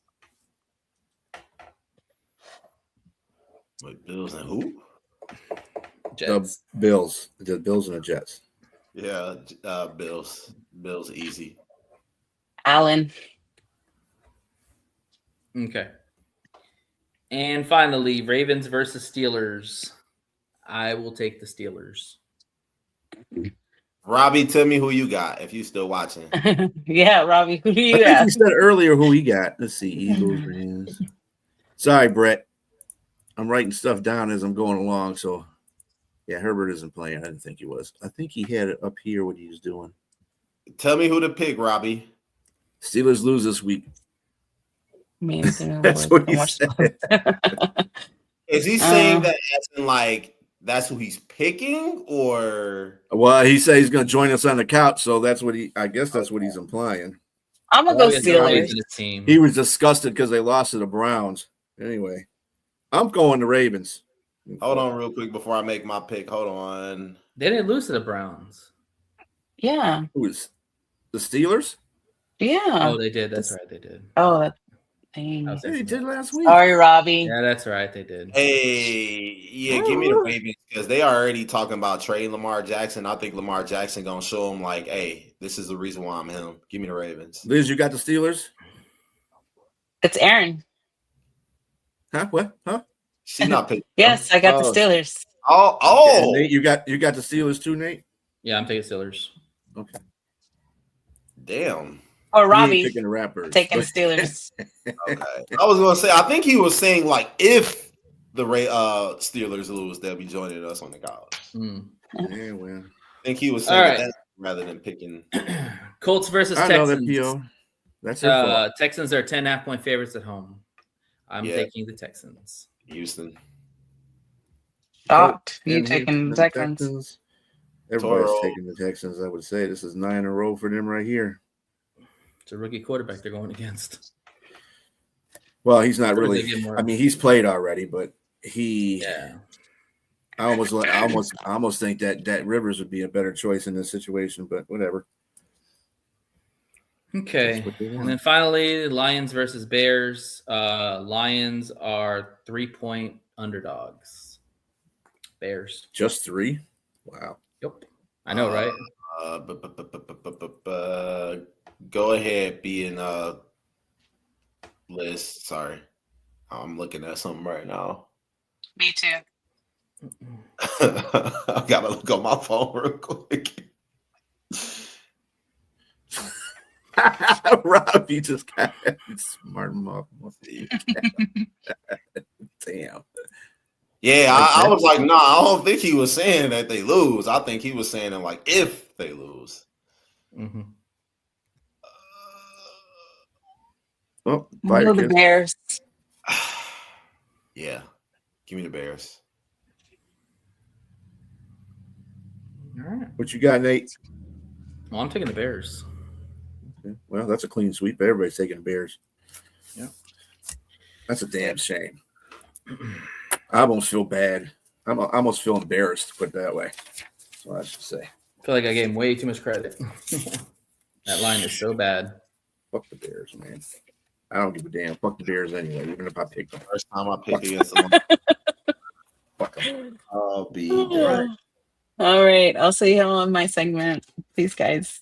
Wait, Bills and who? Jets. The Bills. The Bills and the Jets. Yeah, Bills. Bills easy. Allen. Okay. And finally, Ravens versus Steelers. I will take the Steelers. Robbie, tell me who you got if you still watching. Yeah, Robbie, who do I you think got? you said earlier who he got. Let's see. Eagles, Rams. Sorry, Brett. I'm writing stuff down as I'm going along. So, yeah, Herbert isn't playing. I didn't think he was. I think he had it up here what he was doing. Tell me who to pick, Robbie. Steelers lose this week. That's what he said. Is he saying that as in like that's who he's picking, or? Well, he said he's going to join us on the couch, so that's what I guess that's what he's implying. I'm gonna go Steelers. He was disgusted because they lost to the Browns. Anyway, I'm going to Ravens. Hold on, real quick before I make my pick. Hold on. They didn't lose to the Browns. Yeah. Who's the Steelers? Yeah. Oh, they did. That's right. They did. Oh, that thing. They did last week. Sorry, Robbie. Yeah, that's right. They did. Hey, yeah, give me the Ravens because they are already talking about trading Lamar Jackson. I think Lamar Jackson gonna show them like, hey, this is the reason why I'm him. Give me the Ravens. Liz, you got the Steelers? It's Aaron. Huh? What? Huh? She not picking. Yes, I got the Steelers. Oh. Nate, you got the Steelers too, Nate? Yeah, I'm taking Steelers. Okay. Damn. Oh, Robbie picking the Rappers. taking the Steelers. Okay. I was gonna say, I think he was saying like if the Steelers lose, they'll be joining us on the couch. Yeah, well. I think he was saying that rather than picking Colts versus I Texans. know that, P.O. That's their fault. Texans are 10.5-point favorites at home. I'm taking the Texans. Houston. Shocked. You taking the Texans? Everybody's taking the Texans, I would say. This is 9 in a row for them right here. It's a rookie quarterback they're going against. Well, he's not really. I mean, he's played already, but he. Yeah. I almost think that Rivers would be a better choice in this situation, but whatever. Okay. And then finally, Lions versus Bears. Lions are 3-point underdogs. Bears. Just 3? Wow. Yep. I know, right? Go ahead, be in list. Sorry. I'm looking at something right now. Me too. I gotta look on my phone real quick. Robbie just got smart off. Damn. Yeah, I was like, I don't think he was saying that they lose. I think he was saying it like if they lose. Mm-hmm. The Bears. Yeah, give me the Bears. All right. What you got, Nate? Well, I'm taking the Bears. Okay. Well, that's a clean sweep. Everybody's taking the Bears. Yeah. That's a damn shame. I almost feel bad. I almost feel embarrassed, to put it that way. That's what I should say. I feel like I gave him way too much credit. That line is so bad. Fuck the Bears, man. I don't give a damn. Fuck the Bears anyway, even if I pick them. First time I picked against them. Fuck them. I'll be there. All right. I'll see you on my segment. Peace, guys.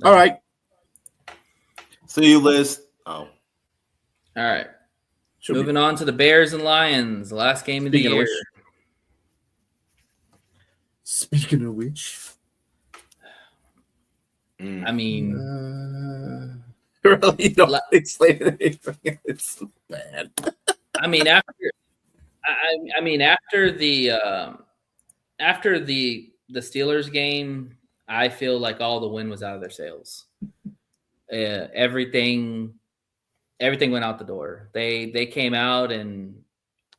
All right. See you, Liz. Oh. All right. Should be- Moving on to the Bears and Lions, the last game of the Speaking of year. which- Speaking of which, I mean, really don't explain anything. It's so bad. I mean after the Steelers game, I feel like all the wind was out of their sails. Everything went out the door. They came out and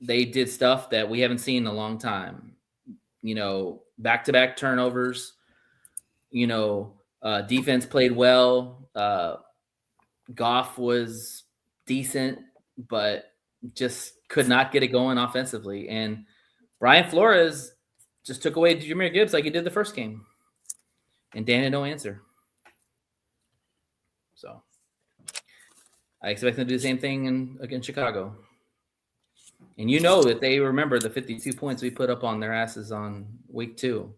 they did stuff that we haven't seen in a long time. You know, back-to-back turnovers. You know, defense played well. Goff was decent, but just could not get it going offensively. And Brian Flores just took away Jahmyr Gibbs like he did the first game. And Dan had no answer. So I expect them to do the same thing against Chicago. And you know that they remember the 52 points we put up on their asses on week 2.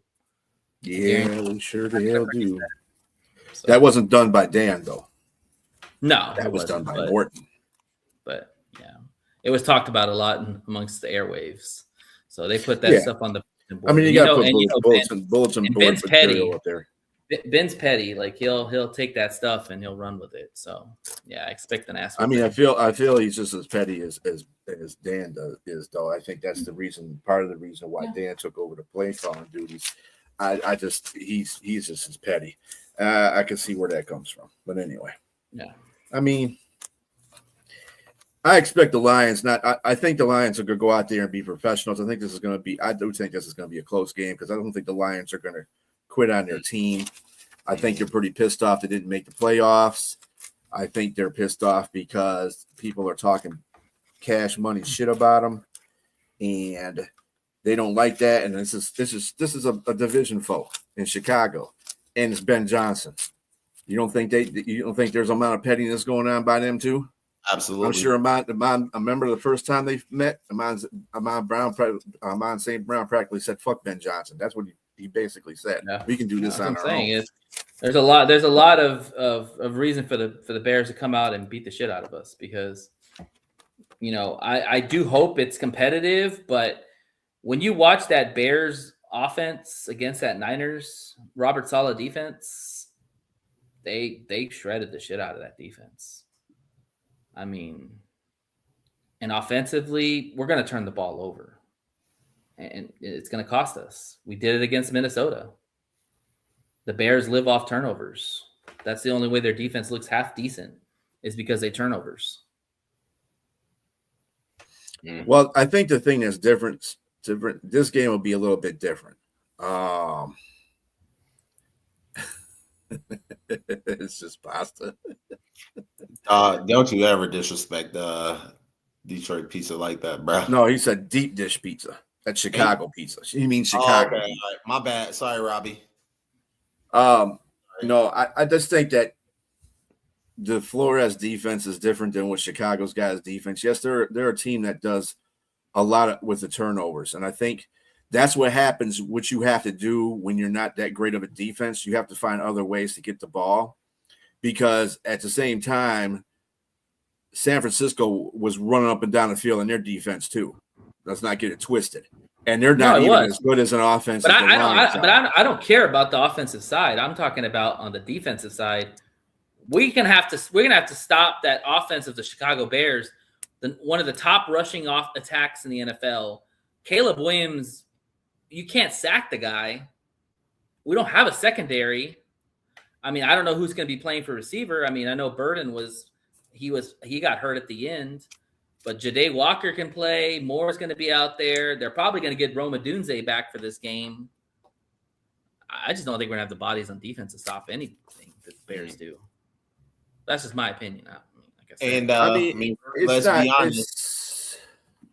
Yeah, we sure the hell do. So, That wasn't done by Dan, though. no, That it was done wasn't, by Morton. But yeah, it was talked about a lot amongst the airwaves. So they put that stuff on the board. I mean, you got to put Ben, bulletin and board Ben's material petty. up there. Ben's petty. Like he'll take that stuff and he'll run with it. So yeah, I expect an ass. I mean, I feel he's just as petty as Dan is, though. I think that's the reason, part of the reason why Dan took over the play calling duties. I just he's just as petty. I can see where that comes from. But anyway, yeah. I mean, I expect the Lions. I think the Lions are going to go out there and be professionals. I think this is going to be. I do think this is going to be a close game because I don't think the Lions are going to quit on their team. I think they're pretty pissed off they didn't make the playoffs. I think they're pissed off because people are talking cash money shit about them, and they don't like that. And this is a division foe in Chicago, and it's Ben Johnson. You don't think there's a amount of pettiness going on by them too? Absolutely. I'm sure I remember the first time they met. Amon St. Brown practically said, "Fuck Ben Johnson." That's what he basically said. Yeah. We can do this on our own. There's a lot of reason for the Bears to come out and beat the shit out of us because, you know, I do hope it's competitive, but when you watch that Bears offense against that Niners Robert Saleh defense, they shredded the shit out of that defense. I mean, and offensively, we're going to turn the ball over. And it's going to cost us. We did it against Minnesota. The Bears live off turnovers. That's the only way their defense looks half decent is because they turnovers. Well, I think the thing that's different. This game will be a little bit different. It's just pasta. Don't you ever disrespect Detroit pizza like that, bro? No, he said deep dish pizza. That's Chicago pizza. He means Chicago. Oh, okay. All right. My bad. Sorry, Robbie. No, I just think that the Flores defense is different than what Chicago's guys' defense. Yes, they're a team that does a lot with the turnovers, and I think that's what happens. What you have to do when you're not that great of a defense, you have to find other ways to get the ball, because at the same time, San Francisco was running up and down the field in their defense too. Let's not get it twisted. And they're not even as good as an offense. But I don't care about the offensive side. I'm talking about on the defensive side. We're gonna have to stop that offense of the Chicago Bears, one of the top rushing off attacks in the NFL. Caleb Williams, you can't sack the guy. We don't have a secondary. I mean, I don't know who's going to be playing for receiver. I mean, I know Burden he got hurt at the end. But Ja'Day Walker can play. Moore's going to be out there. They're probably going to get Roma Dunze back for this game. I just don't think we're going to have the bodies on defense to stop anything that the Bears do. That's just my opinion. said. And I mean, it's let's not. be honest.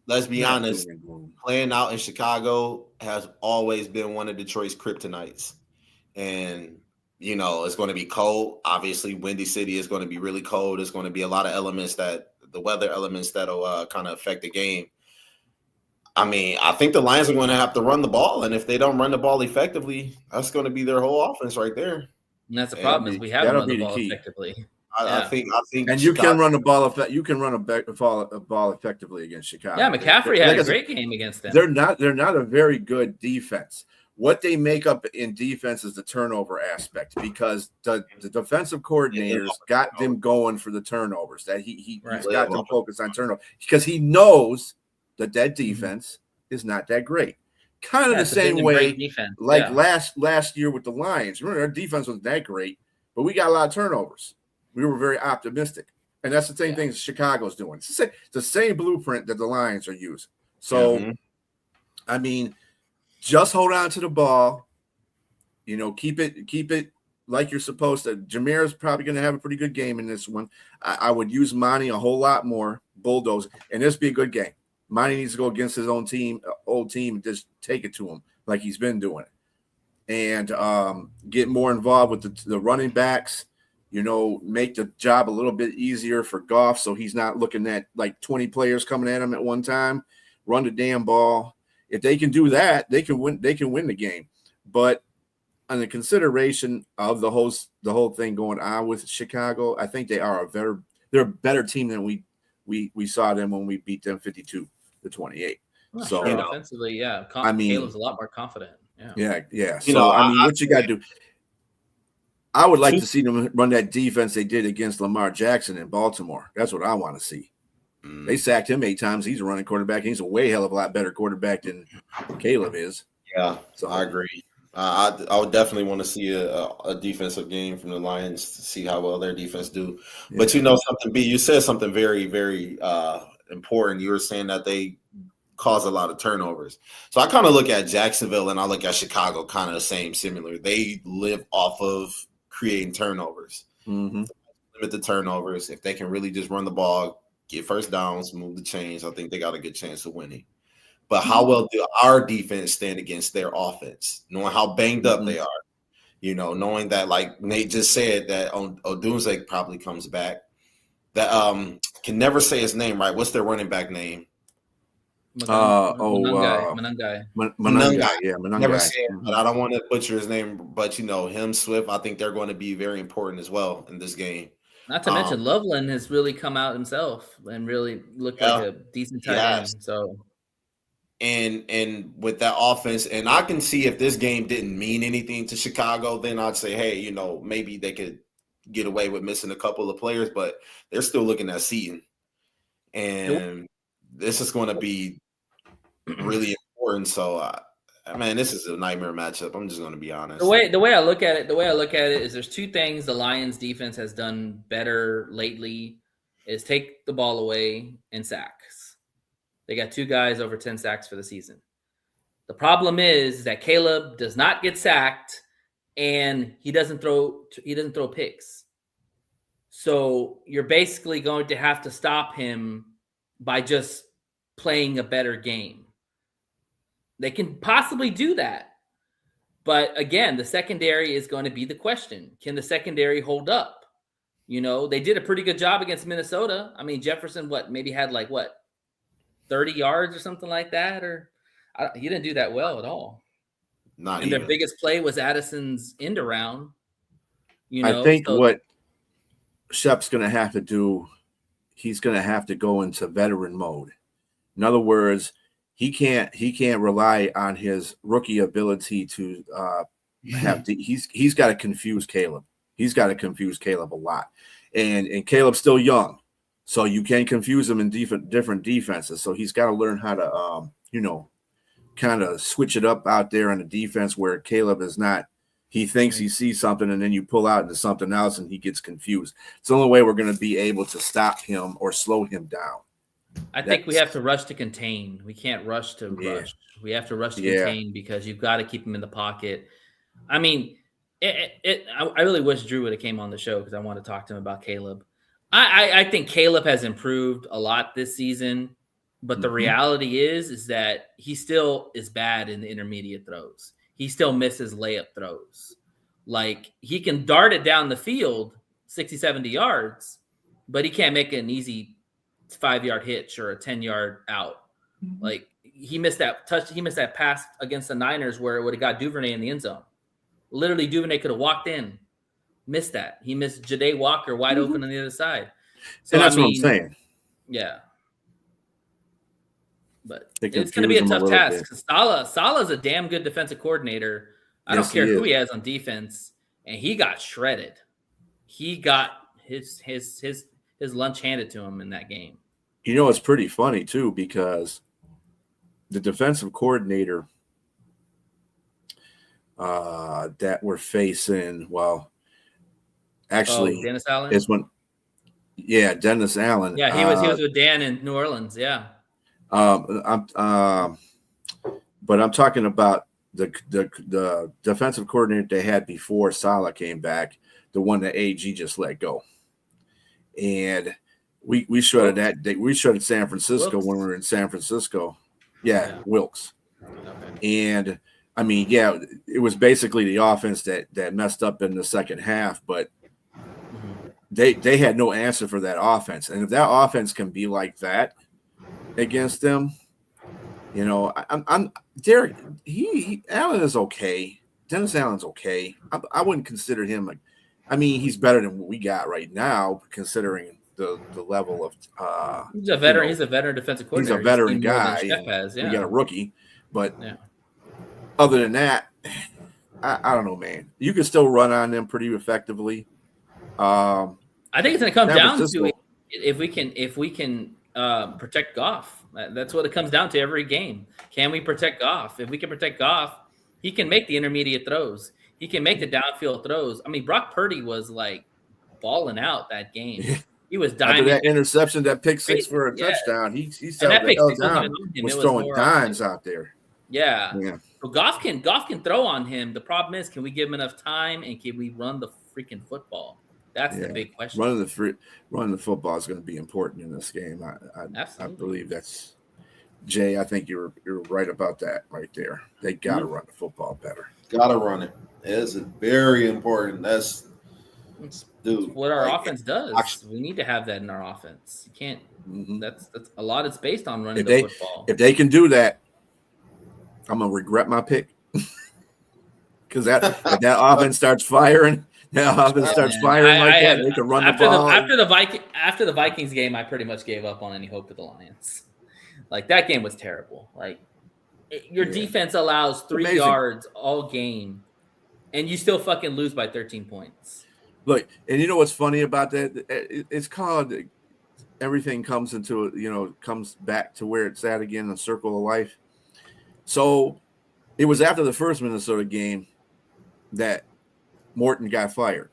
Let's be not honest. doom and gloom. Playing out in Chicago has always been one of Detroit's kryptonites, and it's going to be cold. Obviously, Windy City is going to be really cold. There's going to be a lot of the weather elements that'll kind of affect the game. I mean, I think the Lions are going to have to run the ball, and if they don't run the ball effectively, that's going to be their whole offense right there. And that's the problem is we haven't that'll run be the the ball key. effectively. I think, And you can run the ball. You can run a ball effectively against Chicago. Yeah, McCaffrey had a great game against them. They're not a very good defense. What they make up in defense is the turnover aspect, because the defensive coordinators got them going for the turnovers. That he's got them focused on turnover, because he knows that defense is not that great. Kind of the same way, like last year with the Lions. Remember, our defense wasn't that great, but we got a lot of turnovers. We were very optimistic, and that's the same thing Chicago's doing. It's the same blueprint that the Lions are using. So, I mean, just hold on to the ball. Keep it like you're supposed to. Jameer's probably going to have a pretty good game in this one. I would use Monty a whole lot more, bulldoze, and this be a good game. Monty needs to go against his old team, and just take it to him like he's been doing it, and get more involved with the running backs. Make the job a little bit easier for Goff, so he's not looking at like 20 players coming at him at one time. Run the damn ball. If they can do that, they can win. They can win the game. But on the consideration of the whole thing going on with Chicago, I think they're a better team than we saw them when we beat them 52-28. Oh, so sure. Offensively, Caleb's a lot more confident. Yeah. So what you got to do? I would like to see them run that defense they did against Lamar Jackson in Baltimore. That's what I want to see. They sacked him 8 times. He's a running quarterback. He's a way hell of a lot better quarterback than Caleb is. Yeah, so I agree. I would definitely want to see a defensive game from the Lions to see how well their defense do. Yeah. But something, B, you said something very, very important. You were saying that they cause a lot of turnovers. So I kind of look at Jacksonville and I look at Chicago kind of the same, similar. They live off of creating turnovers. Limit the turnovers. If they can really just run the ball, get first downs, move the chains, I think they got a good chance of winning. But how well do our defense stand against their offense? Knowing how banged up they are, knowing that, like Nate just said, that Odunze probably comes back. That can never say his name right. What's their running back name? Manungai. Yeah, Manungai. Never say it, but I don't want to butcher his name. But him, Swift, I think they're going to be very important as well in this game. Not to mention, Loveland has really come out himself and really looked like a decent tight end. So, and with that offense, and I can see if this game didn't mean anything to Chicago, then I'd say, hey, maybe they could get away with missing a couple of players, but they're still looking at Seaton, and this is going to be really important. So, this is a nightmare matchup. I'm just going to be honest. The way I look at it is there's 2 things the Lions defense has done better lately is take the ball away and sacks. They got 2 guys over 10 sacks for the season. The problem is that Caleb does not get sacked and he doesn't throw picks. So you're basically going to have to stop him by just playing a better game. They can possibly do that. But again, the secondary is going to be the question. Can the secondary hold up? They did a pretty good job against Minnesota. I mean, Jefferson, maybe had 30 yards or something like that? He didn't do that well at all. Their biggest play was Addison's end around. I think what Shep's going to have to do, he's going to have to go into veteran mode. In other words, he can't rely on his rookie ability to he's got to confuse Caleb. He's got to confuse Caleb a lot. And Caleb's still young. So you can confuse him in different defenses. So he's got to learn how to kind of switch it up out there on the defense where Caleb is not. He thinks he sees something and then you pull out into something else and he gets confused. It's the only way we're going to be able to stop him or slow him down. I think we have to rush to contain. We can't rush to rush. We have to rush to contain because you've got to keep him in the pocket. I mean, I really wish Drew would have came on the show because I want to talk to him about Caleb. I think Caleb has improved a lot this season, but the reality is that he still is bad in the intermediate throws. He still misses layup throws. Like he can dart it down the field 60, 70 yards, but he can't make an easy 5-yard hitch or a 10-yard out. Like he missed that pass against the Niners where it would have got Duvernay in the end zone. Literally, Duvernay could have walked in. Missed that. He missed Ja'Day Walker wide open on the other side. So And that's what I'm saying. Yeah. But They it's going to be a confuse him a tough little task. bit. Salah's a damn good defensive coordinator. I Yes, don't care he who is. he has on defense, and he got shredded. He got his lunch handed to him in that game. You know, it's pretty funny too because the defensive coordinator that we're facing, well, actually, Dennis Allen is when, Dennis Allen. Yeah, he was with Dan in New Orleans. Yeah. But I'm talking about the defensive coordinator they had before Salah came back, the one that AG just let go, and we shredded that. We shredded San Francisco Wilkes. when we were in San Francisco. Yeah. Wilkes. Okay. And I mean, it was basically the offense that messed up in the second half, but they had no answer for that offense. And if that offense can be like that against them, you know, I'm Derek. Allen is okay. Dennis Allen's okay. I wouldn't consider him like. I mean, he's better than what we got right now, considering the level of. He's a veteran. He's a veteran defensive coordinator. He's a veteran guy. We got a rookie, but other than that, I don't know, man. You can still run on them pretty effectively. I think it's going to come down to if we can protect Goff. That's what it comes down to every game. Can we protect Goff? If we can protect Goff, he can make the intermediate throws. He can make the downfield throws. I mean, Brock Purdy was like balling out that game. He was diving. After that interception, that pick six for a touchdown, he settled the hell down. Was throwing dimes out there. Yeah. But Goff can throw on him. The problem is, can we give him enough time and can we run the freaking football? That's the big question. Running the football is going to be important in this game. I believe that's Jay. I think you're right about that right there. They got to run the football better. Got to run it. It's very important. That's what our offense does. We need to have that in our offense. You can't. That's a lot. It's based on running the football. If they can do that, I'm gonna regret my pick because that offense starts firing. That offense starts firing like that. They can run the ball. After the Vikings game, I pretty much gave up on any hope of the Lions. Like that game was terrible. Like your defense allows 3 yards all game, and you still fucking lose by 13 points. Look, and you know what's funny about that? It's called everything comes back to where it's at again, the circle of life. So it was after the first Minnesota game that Morton got fired.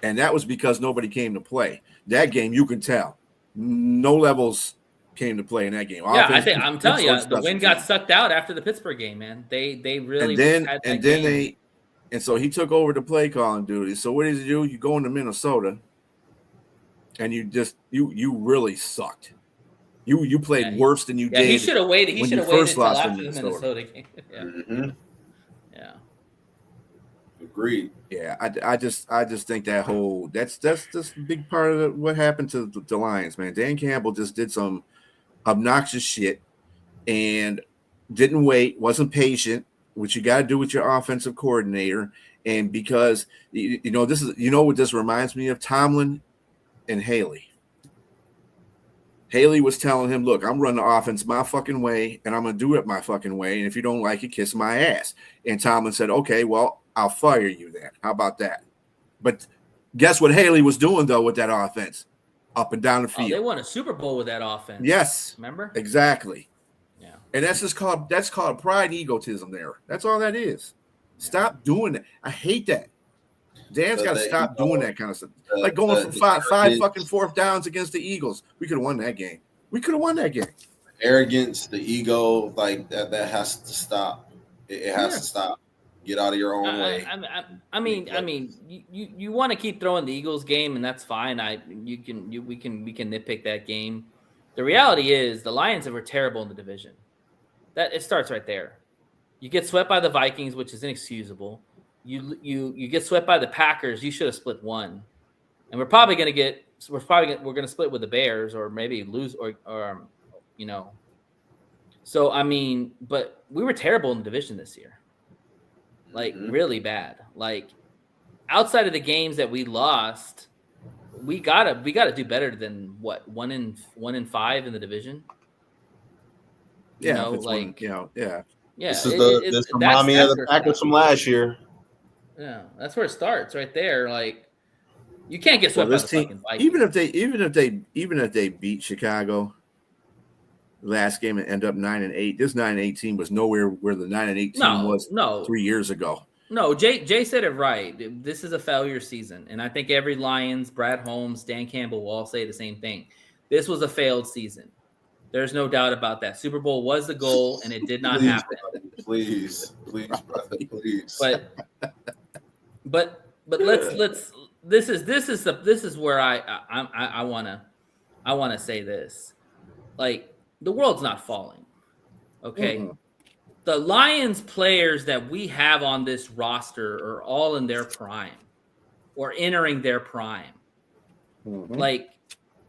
And that was because nobody came to play. That game, you can tell. No levels came to play in that game. Yeah, I'm telling you, the wind got sucked out after the Pittsburgh game, man. They really and so he took over the play calling duty. So what did he do? You go into Minnesota and you really sucked. You played worse than you did. He should have waited. He should have waited until after the Minnesota game. Yeah. Agreed. Yeah, I just think that's a big part of what happened to the Lions, man. Dan Campbell just did some obnoxious shit and didn't wait, wasn't patient, which you got to do with your offensive coordinator. And because what this reminds me of? Tomlin and Haley. Haley was telling him, look, I'm running the offense my fucking way, and I'm going to do it my fucking way. And if you don't like it, kiss my ass. And Tomlin said, okay, well, I'll fire you then. How about that? But guess what Haley was doing, though, with that offense? Up and down the field. They won a Super Bowl with that offense. Yes. Remember? Exactly. Yeah. And that's called pride egotism there. That's all that is. Stop doing that. I hate that. Dan's got to stop doing that kind of stuff. Like going for five fucking fourth downs against the Eagles. We could have won that game. Arrogance, the ego, like that has to stop. It has to stop. Get out of your own way. I mean, you want to keep throwing the Eagles game, and that's fine. We can nitpick that game. The reality is the Lions were terrible in the division. That it starts right there. You get swept by the Vikings, which is inexcusable. You get swept by the Packers. You should have split one, and we're gonna split with the Bears, or maybe lose, or you know. So I mean, but we were terrible in the division this year. Like really bad. Like outside of the games that we lost, we gotta do better than what 1-5 in the division. Yeah, Yeah. This remind me of the Packers from last year. Yeah, that's where it starts right there. Like you can't get swept by the fucking Vikings. Even if they beat Chicago last game and end up 9-8, this 9-8 team was nowhere where the 9-8 team was 3 years ago. No, Jay said it right. This is a failure season, and I think every Lions, Brad Holmes, Dan Campbell will all say the same thing. This was a failed season. There's no doubt about that. Super Bowl was the goal, and it did not happen. Please, brother, please. But let's. This is where I wanna say this. Like the world's not falling. Okay. Mm-hmm. The Lions players that we have on this roster are all in their prime or entering their prime. Mm-hmm. Like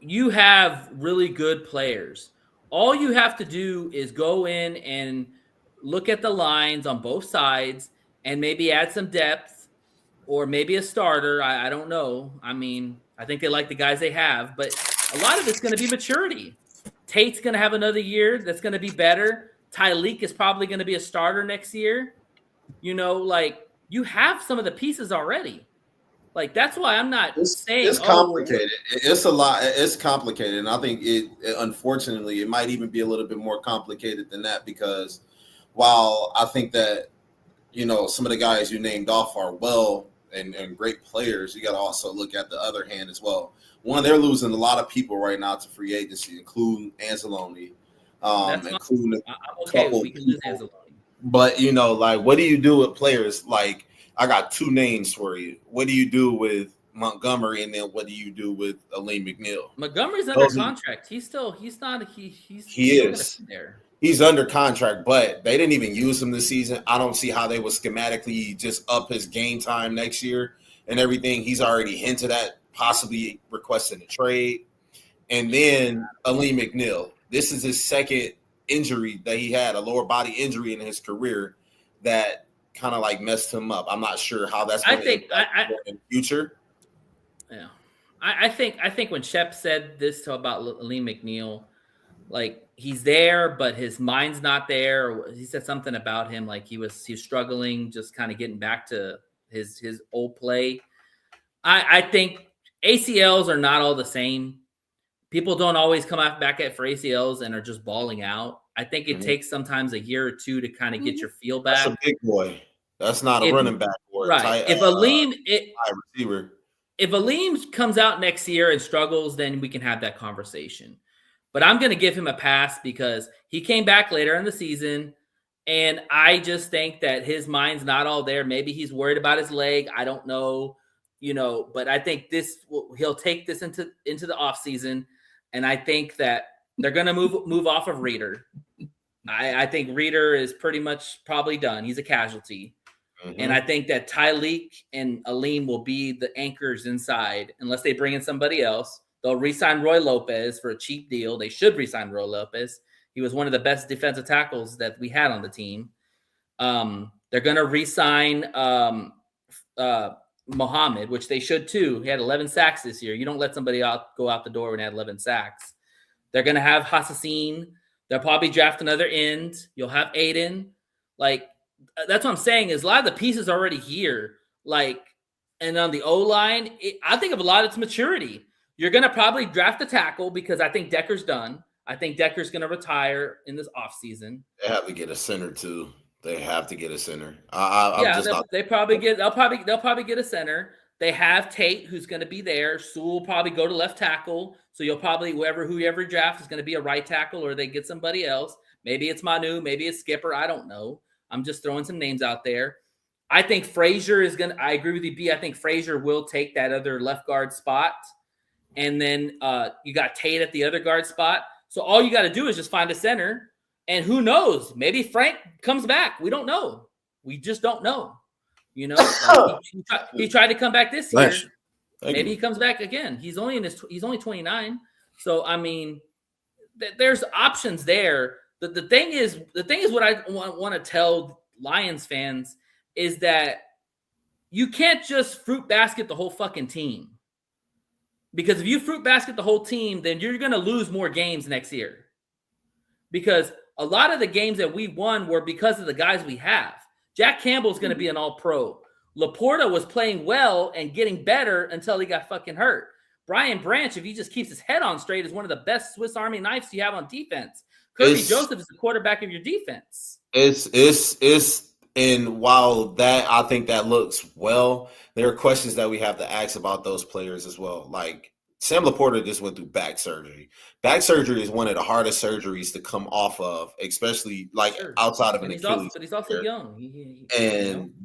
you have really good players. All you have to do is go in and look at the lines on both sides and maybe add some depth or maybe a starter. I don't know. I mean, I think they like the guys they have, but a lot of it's going to be maturity. Tate's going to have another year that's going to be better. Tyleek is probably going to be a starter next year. You know, like you have some of the pieces already. Like that's why I'm not saying it's complicated. It's a lot. It's complicated, and I think unfortunately, it might even be a little bit more complicated than that because while I think that some of the guys you named off are well and great players, you got to also look at the other hand as well. One, they're losing a lot of people right now to free agency, including Anzalone. Including a couple people. But like, what do you do with players? Like, I got two names for you. What do you do with Montgomery, and then what do you do with Aleem McNeil? Montgomery's under contract. He's there. He's under contract, but they didn't even use him this season. I don't see how they would schematically just up his game time next year and everything. He's already hinted at possibly requesting a trade. And then Aleem McNeil. This is his second injury that he had, a lower body injury in his career that kind of like messed him up. I'm not sure how that's going to impact in the future. Yeah. I think when Shep said this about Aleem McNeil, like he's there, but his mind's not there. Or he said something about him, like he was struggling, just kind of getting back to his old play. I think ACLs are not all the same. People don't always come back for ACLs and are just balling out. I think it takes sometimes a year or two to kind of get your feel back. That's a big boy. That's not a running back or right. If Aleem comes out next year and struggles, then we can have that conversation. But I'm going to give him a pass because he came back later in the season, and I just think that his mind's not all there. Maybe he's worried about his leg. I don't know, but I think he'll take this into the offseason. And I think that they're going to move off of Reader. I think Reader is pretty much probably done. He's a casualty. Mm-hmm. And I think that Tyleek and Aleem will be the anchors inside unless they bring in somebody else. They'll re-sign Roy Lopez for a cheap deal. They should re-sign Roy Lopez. He was one of the best defensive tackles that we had on the team. They're going to re-sign Muhammad, which they should too. He had 11 sacks this year. You don't let somebody go out the door when he had 11 sacks. They're going to have Hassasin. They'll probably draft another end. You'll have Aiden. Like, that's what I'm saying is a lot of the pieces are already here. Like, and on the O-line, I think of a lot of it's maturity. You're going to probably draft a tackle because I think Decker's done. I think Decker's going to retire in this offseason. They have to get a center too. They have to get a center. They'll probably get a center. They have Tate, who's going to be there. Sewell will probably go to left tackle. So you'll probably whoever draft is going to be a right tackle, or they get somebody else. Maybe it's Manu, maybe it's Skipper. I don't know. I'm just throwing some names out there. I think Frazier is going to – I agree with you, B. I think Frazier will take that other left guard spot. And then you got Tate at the other guard spot. So all you got to do is just find a center. And who knows? Maybe Frank comes back. We don't know. We just don't know. You know, he tried to come back this year. Maybe he comes back again. He's only 29. So I mean, there's options there. The thing is what I want to tell Lions fans is that you can't just fruit basket the whole fucking team. Because if you fruit basket the whole team, then you're going to lose more games next year. Because a lot of the games that we won were because of the guys we have. Jack Campbell's going to be an all-pro. Laporta was playing well and getting better until he got fucking hurt. Brian Branch, if he just keeps his head on straight, is one of the best Swiss Army knives you have on defense. Kirby Joseph is the quarterback of your defense. And while that, I think that looks well, there are questions that we have to ask about those players as well. Like Sam Laporta just went through back surgery. Back surgery is one of the hardest surgeries to come off of, especially outside of an Achilles. But he's also young.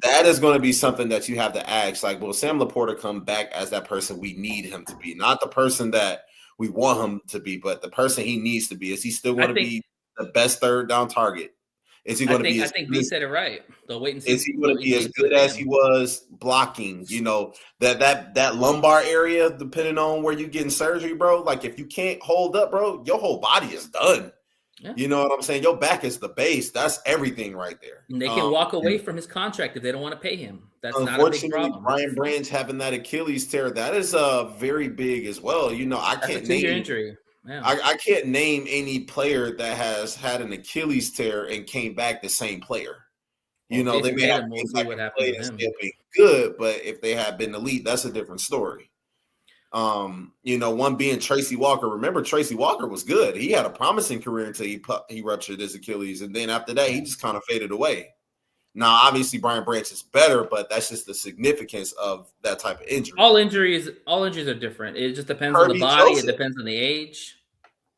That is going to be something that you have to ask. Like, will Sam Laporta come back as that person we need him to be? Not the person that we want him to be, but the person he needs to be. Is he still going to be the best third down target? Is he going to be? I think B said it right. They'll wait and see. Is he going to be as good as he was blocking? You know, that lumbar area, depending on where you're getting surgery, bro. Like if you can't hold up, bro, your whole body is done. Yeah. You know what I'm saying? Your back is the base. That's everything right there. And they can walk away from his contract if they don't want to pay him. That's not a big problem. Brian Branch having that Achilles tear, that is very big as well. You know, I can't name injury. Yeah. I can't name any player that has had an Achilles tear and came back the same player. You know, they may have played and still be good, but if they have been elite, that's a different story. You know, one being Tracy Walker. Remember, Tracy Walker was good. He had a promising career until he ruptured his Achilles, and then after that, he just kind of faded away. Now, obviously, Brian Branch is better, but that's just the significance of that type of injury. All injuries are different. It just depends on the body. It depends on the age.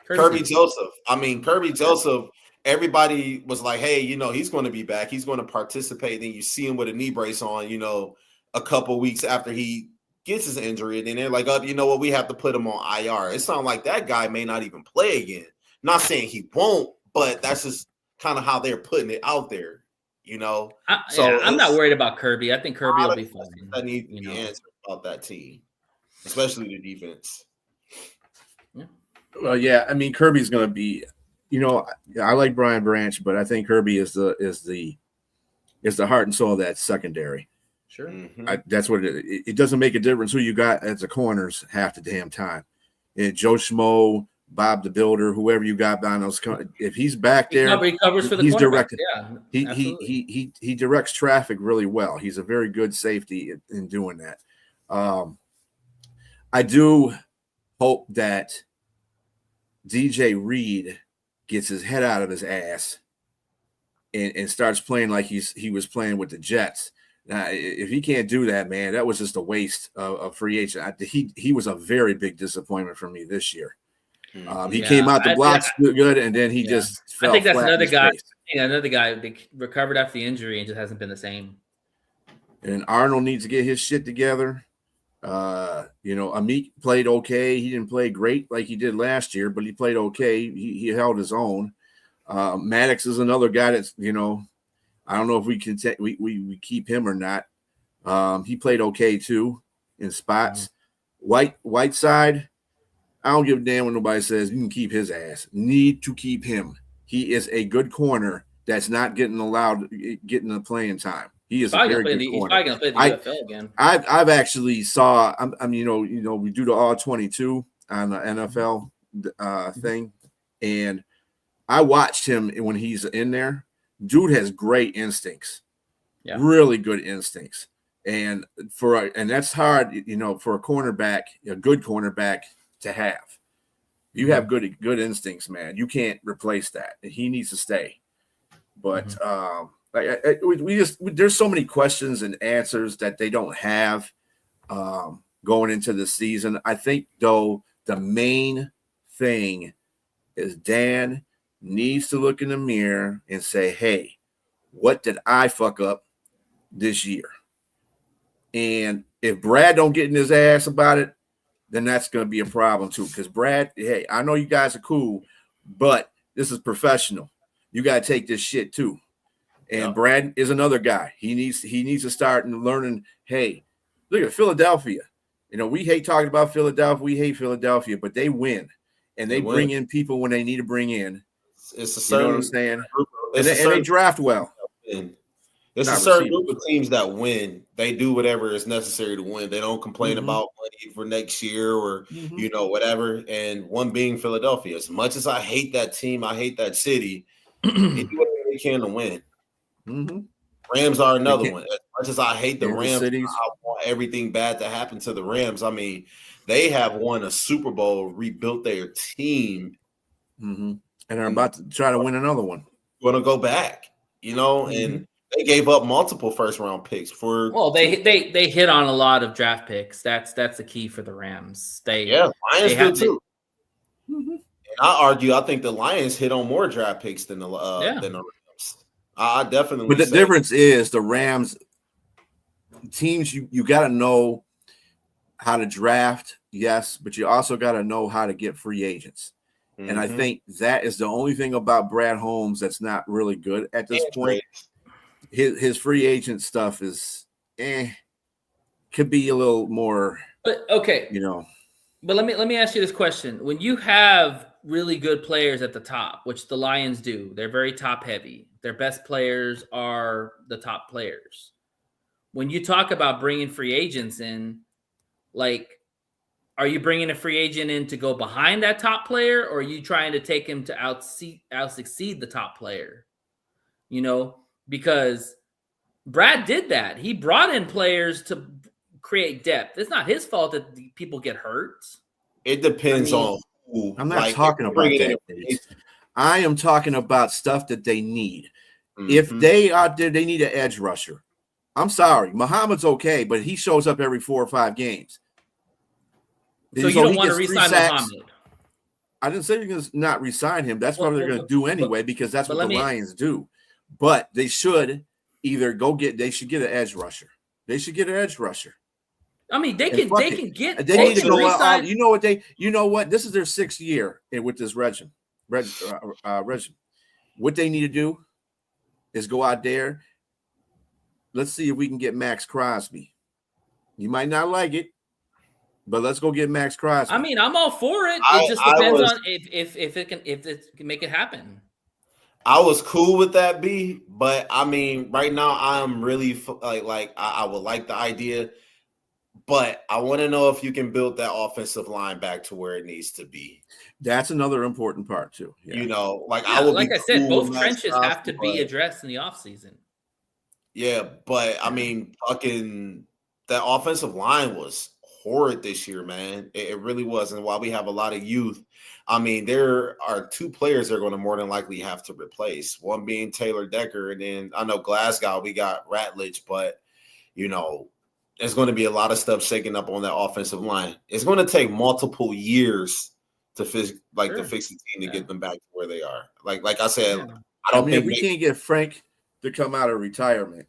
Kirby Joseph, everybody was like, hey, you know, he's going to be back. He's going to participate. Then you see him with a knee brace on, you know, a couple weeks after he gets his injury. And then they're like, oh, you know what? We have to put him on IR. It sounds like that guy may not even play again. Not saying he won't, but that's just kind of how they're putting it out there. You know, I'm not worried about Kirby. I think Kirby will be fine. That needs to be answered about that team, especially the defense. Yeah. Well, yeah. I mean, Kirby's going to be. You know, I like Brian Branch, but I think Kirby is the heart and soul of that secondary. Sure, that's what it is. It doesn't make a difference who you got as the corners half the damn time. And Joe Schmo, Bob the Builder, whoever you got behind those, if he's back there, he covers for the he's directed. Yeah, he directs traffic really well. He's a very good safety in doing that. I do hope that DJ Reed gets his head out of his ass and starts playing like he was playing with the Jets. Now, if he can't do that, man, that was just a waste of free agent. He was a very big disappointment for me this year. He came out the blocks good, and then he just fell. I think that's another guy. Another guy that recovered after the injury and just hasn't been the same. And Arnold needs to get his shit together. You know, Amik played okay. He didn't play great like he did last year, but he played okay. He held his own. Maddox is another guy that's, you know, I don't know if we can we keep him or not. He played okay too in spots. Whiteside, I don't give a damn when nobody says you can keep his ass. Need to keep him. He is a good corner that's not getting the playing time. He is a very good corner. He's probably going to play the UFL again. I've actually saw. You know, we do the all 22 on the NFL thing, and I watched him when he's in there. Dude has great instincts, really good instincts, and that's hard, you know, for a cornerback, a good cornerback to have. You have good instincts, man. You can't replace that. He needs to stay. But there's so many questions and answers that they don't have going into the season. I think though the main thing is Dan needs to look in the mirror and say, hey, what did I fuck up this year. And if Brad don't get in his ass about it, then that's going to be a problem too. Because Brad, hey, I know you guys are cool, but this is professional. You got to take this shit too. And Brad is another guy. He needs to start learning. Hey, look at Philadelphia. You know, we hate talking about Philadelphia. We hate Philadelphia, but they win, and they bring in people when they need to bring in. It's a certain, you know what I'm saying? And they draft well. It's a certain group of teams that win. They do whatever is necessary to win. They don't complain about money for next year or you know, whatever. And one being Philadelphia. As much as I hate that team, I hate that city. They do whatever they can to win. Rams are another one. As much as I hate the Rams, I want everything bad to happen to the Rams. I mean, they have won a Super Bowl, rebuilt their team, and are about to try to win another one. Going to go back, you know, and they gave up multiple first-round picks for. Well, they hit on a lot of draft picks. That's the key for the Rams. Lions do too. And I think the Lions hit on more draft picks than the Rams. I definitely. But the difference is the Rams teams. You got to know how to draft, yes, but you also got to know how to get free agents. And I think that is the only thing about Brad Holmes that's not really good at this point. His free agent stuff is could be a little more. But okay, you know. But let me ask you this question: when you have really good players at the top, which the Lions do, they're very top heavy. Their best players are the top players. When you talk about bringing free agents in, like, are you bringing a free agent in to go behind that top player, or are you trying to take him to out succeed the top player? You know, because Brad did that. He brought in players to create depth. It's not his fault that people get hurt. It depends on who. I'm not talking about that. I am talking about stuff that they need. If they out there, they need an edge rusher. I'm sorry. Muhammad's okay, but he shows up every 4 or 5 games. So you don't want to re-sign Muhammad? I didn't say you're going to not re-sign him. That's what they're going to do anyway, because that's what the Lions do. But they should either they should get an edge rusher. They should get an edge rusher. I mean, they can get. They need to go out. You know what? This is their 6th year with this regime. What they need to do is go out there. Let's see if we can get Max Crosby. You might not like it, but let's go get Max Crosby. I mean, I'm all for it. It just depends on if it can make it happen. I was cool with that, but I mean, right now I'm really I would like the idea, but I want to know if you can build that offensive line back to where it needs to be. That's another important part too. Yeah. You know, like I said, both trenches have to be addressed in the offseason. Yeah, but I mean, fucking that offensive line was horrid this year, man. It really was. And while we have a lot of youth, I mean, there are 2 players they're going to more than likely have to replace. One being Taylor Decker, and then I know Glasgow, we got Ratledge, but you know, there's going to be a lot of stuff shaking up on that offensive line. It's going to take multiple years to fix the team to get them back to where they are. Like I said, I don't think we can't get Frank to come out of retirement,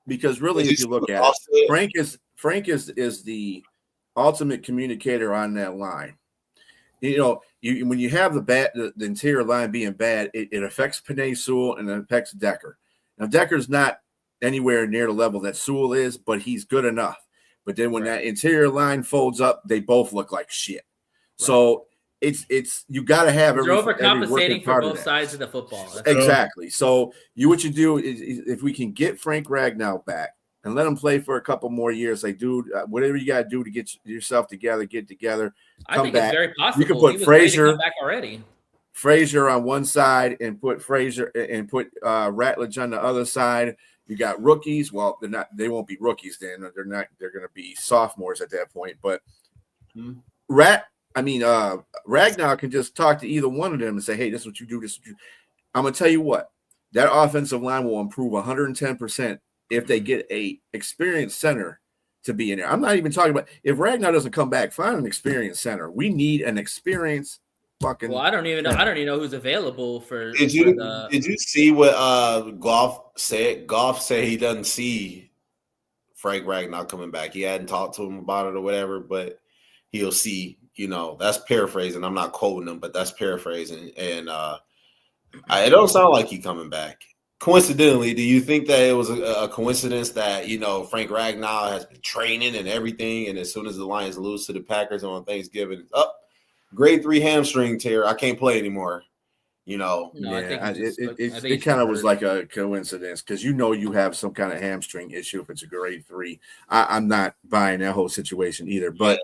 because really, if you look at it, Frank is the ultimate communicator on that line. You know, when you have the interior line being bad, it affects Penei Sewell and it affects Decker. Now, Decker's not anywhere near the level that Sewell is, but he's good enough. But then when that interior line folds up, they both look like shit. Right. So it's you got to have they're overcompensating for both sides of the football. Exactly. So what you do is if we can get Frank Ragnow back and let him play for a couple more years, like, dude, whatever you got to do to get yourself together, get together. I think it's very possible. You can put Frazier back already. Frazier on one side and put Ratledge on the other side. You got rookies. Well, they won't be rookies then. They're going to be sophomores at that point. But Ragnow can just talk to either one of them and say, hey, this is what you do. This is what you. I'm going to tell you what, that offensive line will improve 110% if they get a experienced center to be in there. I'm not even talking about if Ragnow doesn't come back, find an experienced center. We need an experienced fucking. Well, I don't even know who's available for. Did you see what Goff said? Goff said he doesn't see Frank Ragnow coming back. He hadn't talked to him about it or whatever, but he'll see. That's paraphrasing. I'm not quoting him, but that's paraphrasing. And it don't sound like he coming back. Coincidentally, do you think that it was a coincidence that, Frank Ragnow has been training and everything, and as soon as the Lions lose to the Packers on Thanksgiving, it's up, grade 3 hamstring tear, I can't play anymore, No, Yeah, I think it kind of was like a coincidence because you have some kind of hamstring issue if it's a grade 3. I'm not buying that whole situation either, but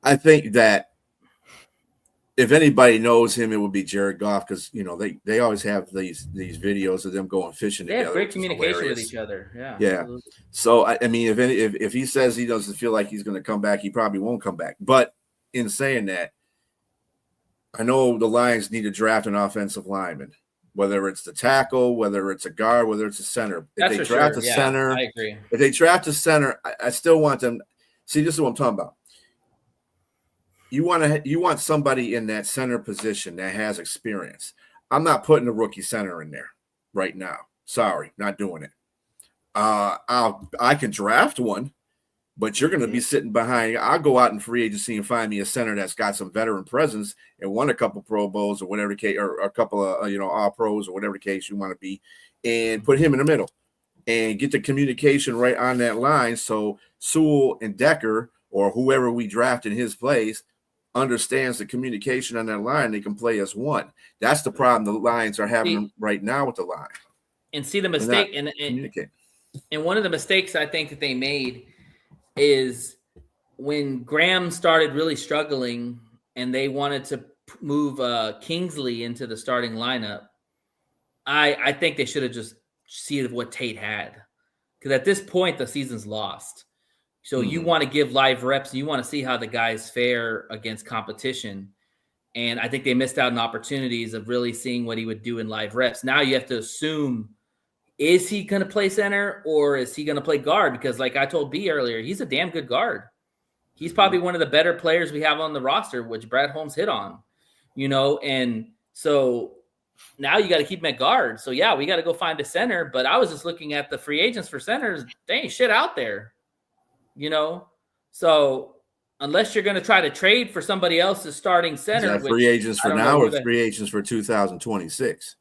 I think that if anybody knows him, it would be Jared Goff because they always have these videos of them going fishing they together. have great communication with each other. Yeah. Absolutely. So I mean, if he says he doesn't feel like he's going to come back, he probably won't come back. But in saying that, I know the Lions need to draft an offensive lineman, whether it's the tackle, whether it's a guard, whether it's a center. That's If they draft a center, I agree. If they draft a center, I still want them. See, this is what I'm talking about. You want somebody in that center position that has experience. I'm not putting a rookie center in there right now. Sorry, not doing it. I can draft one, but you're going to be sitting behind. I'll go out in free agency and find me a center that's got some veteran presence and won a couple Pro Bowls or whatever the case, or a couple of All Pros or whatever the case you want to be, and put him in the middle and get the communication right on that line. So Sewell and Decker or whoever we draft in his place understands the communication on that line. They can play as one. That's the problem the Lions are having right now with the line. And see the mistake, and one of the mistakes I think that they made is when Graham started really struggling and they wanted to move Kingsley into the starting lineup. I think they should have just seen what Tate had, because at this point the season's lost. So you want to give live reps. And you want to see how the guys fare against competition. And I think they missed out on opportunities of really seeing what he would do in live reps. Now you have to assume, is he going to play center or is he going to play guard? Because like I told B earlier, he's a damn good guard. He's probably one of the better players we have on the roster, which Brad Holmes hit on, and so now you got to keep him at guard. So yeah, we got to go find a center, but I was just looking at the free agents for centers. There ain't shit out there. So unless you're going to try to trade for somebody else's starting center, is that free agents for now or free agents for 2026?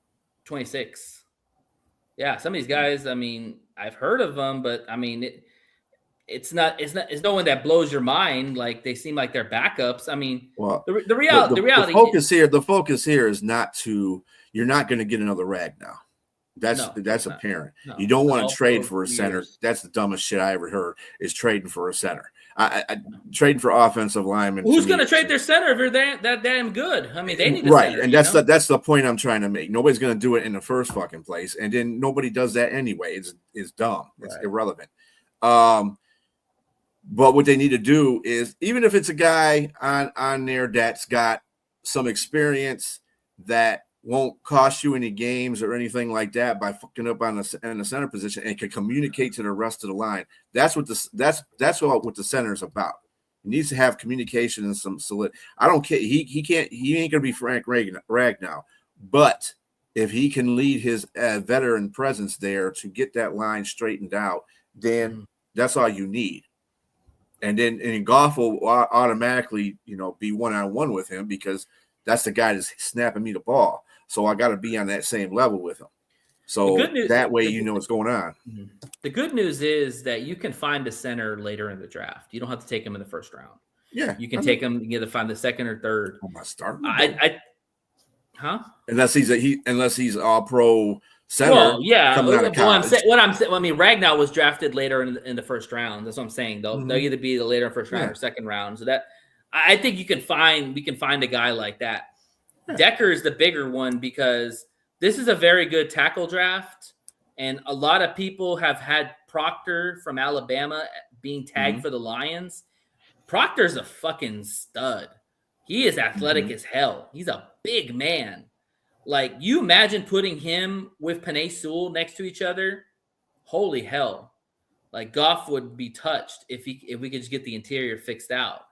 26. Yeah, some of these guys, I mean, I've heard of them, but I mean, it's no one that blows your mind. Like they seem like they're backups. I mean, well, the reality. The focus here is not to. You're not going to get another Ragnow. That's apparent. No, you don't want to trade for a center. That's the dumbest shit I ever heard. Is trading for a center. I trading for offensive linemen. Who's going to trade their center if you're that damn good? I mean, they need a right, center, and that's the point I'm trying to make. Nobody's going to do it in the first fucking place, and then nobody does that anyway. It's dumb. It's irrelevant. But what they need to do is, even if it's a guy on there that's got some experience that won't cost you any games or anything like that by fucking up in the center position and can communicate to the rest of the line. That's what what the center is about. He needs to have communication and some solid. I don't care. He ain't gonna be Frank Ragnow, but if he can lead his veteran presence there to get that line straightened out, then that's all you need. And then Goff will automatically, be one-on-one with him because that's the guy that's snapping me the ball. So I got to be on that same level with him. So that way you know what's going on. The good news is that you can find a center later in the draft. You don't have to take him in the first round. Yeah. You can take him, you either find the second or third. Oh, my start. Unless he's all pro center. Well, yeah. Ragnow was drafted later in the first round. That's what I'm saying. They'll either be the later first round or second round. So that I think we can find a guy like that. Yeah. Decker is the bigger one because this is a very good tackle draft, and a lot of people have had Proctor from Alabama being tagged for the Lions. Proctor's a fucking stud. He is athletic as hell. He's a big man. Like, you imagine putting him with Penei Sewell next to each other? Holy hell. Like, Goff would be touched if we could just get the interior fixed out.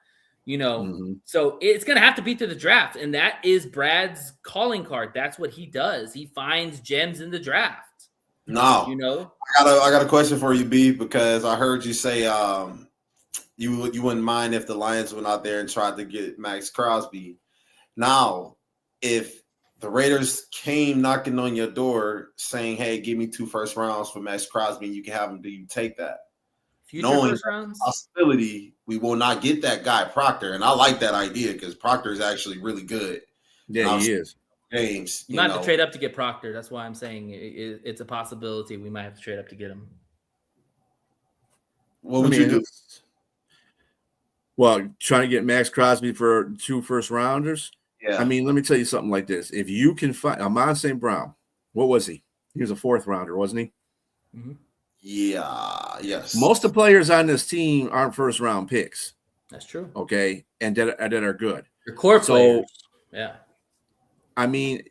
So it's going to have to be to the draft. And that is Brad's calling card. That's what he does. He finds gems in the draft. No, You know, I got a question for you, B, because I heard you say you wouldn't mind if the Lions went out there and tried to get Max Crosby. Now, if the Raiders came knocking on your door saying, "Hey, give me 2 first rounds for Max Crosby, and you can have him," do you take that? future Knowing first rounds. possibility we will not get that guy Proctor, and I like that idea because Proctor is actually really good. Yeah, he is. Games, You might have to trade up to get Proctor. That's why I'm saying it's a possibility. We might have to trade up to get him. What would you do? Well, trying to get Max Crosby for 2 first rounders. Yeah, I mean, let me tell you something like this. If you can find Amon St. Brown, what was he? He was a 4th rounder, wasn't he? Mm-hmm. Yeah, yes. Most of the players on this team aren't first round picks. That's true. Okay, and that are good. Your core players. Yeah. I mean,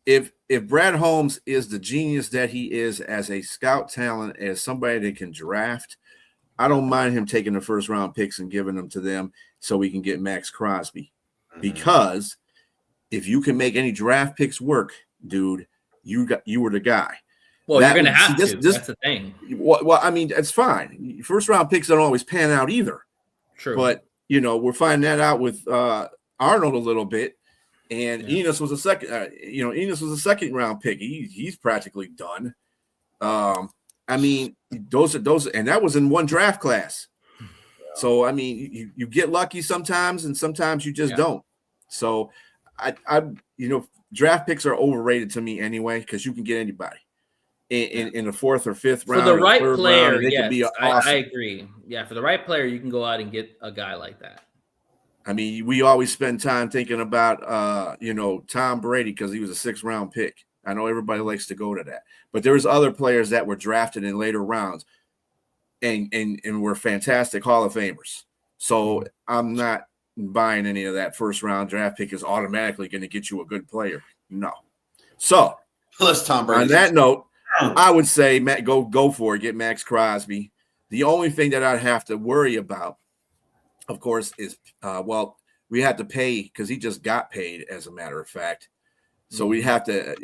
if Brad Holmes is the genius that he is as a scout talent, as somebody that can draft, I don't mind him taking the first round picks and giving them to them so we can get Max Crosby. Because if you can make any draft picks work, dude, you were the guy. Well, you're going to have to. That's the thing. Well, I mean, it's fine. First round picks don't always pan out either. True. But, we're finding that out with Arnold a little bit. And Enos was a second. Enos was a second round pick. He's practically done. I mean, those, and that was in one draft class. Yeah. So I mean, you get lucky sometimes, and sometimes you just don't. So I draft picks are overrated to me anyway because you can get anybody in the 4th or 5th round. For the right player, round, yes, be awesome. awesome. I agree. Yeah, for the right player, you can go out and get a guy like that. I mean, we always spend time thinking about, Tom Brady because he was a 6th round pick. I know everybody likes to go to that, but there's other players that were drafted in later rounds and were fantastic Hall of Famers. So I'm not buying any of that first round draft pick is automatically going to get you a good player. No. So plus Tom Brady. On that note, I would say, Matt, go for it. Get Max Crosby. The only thing that I'd have to worry about, of course, is we have to pay because he just got paid, as a matter of fact. So we'd have to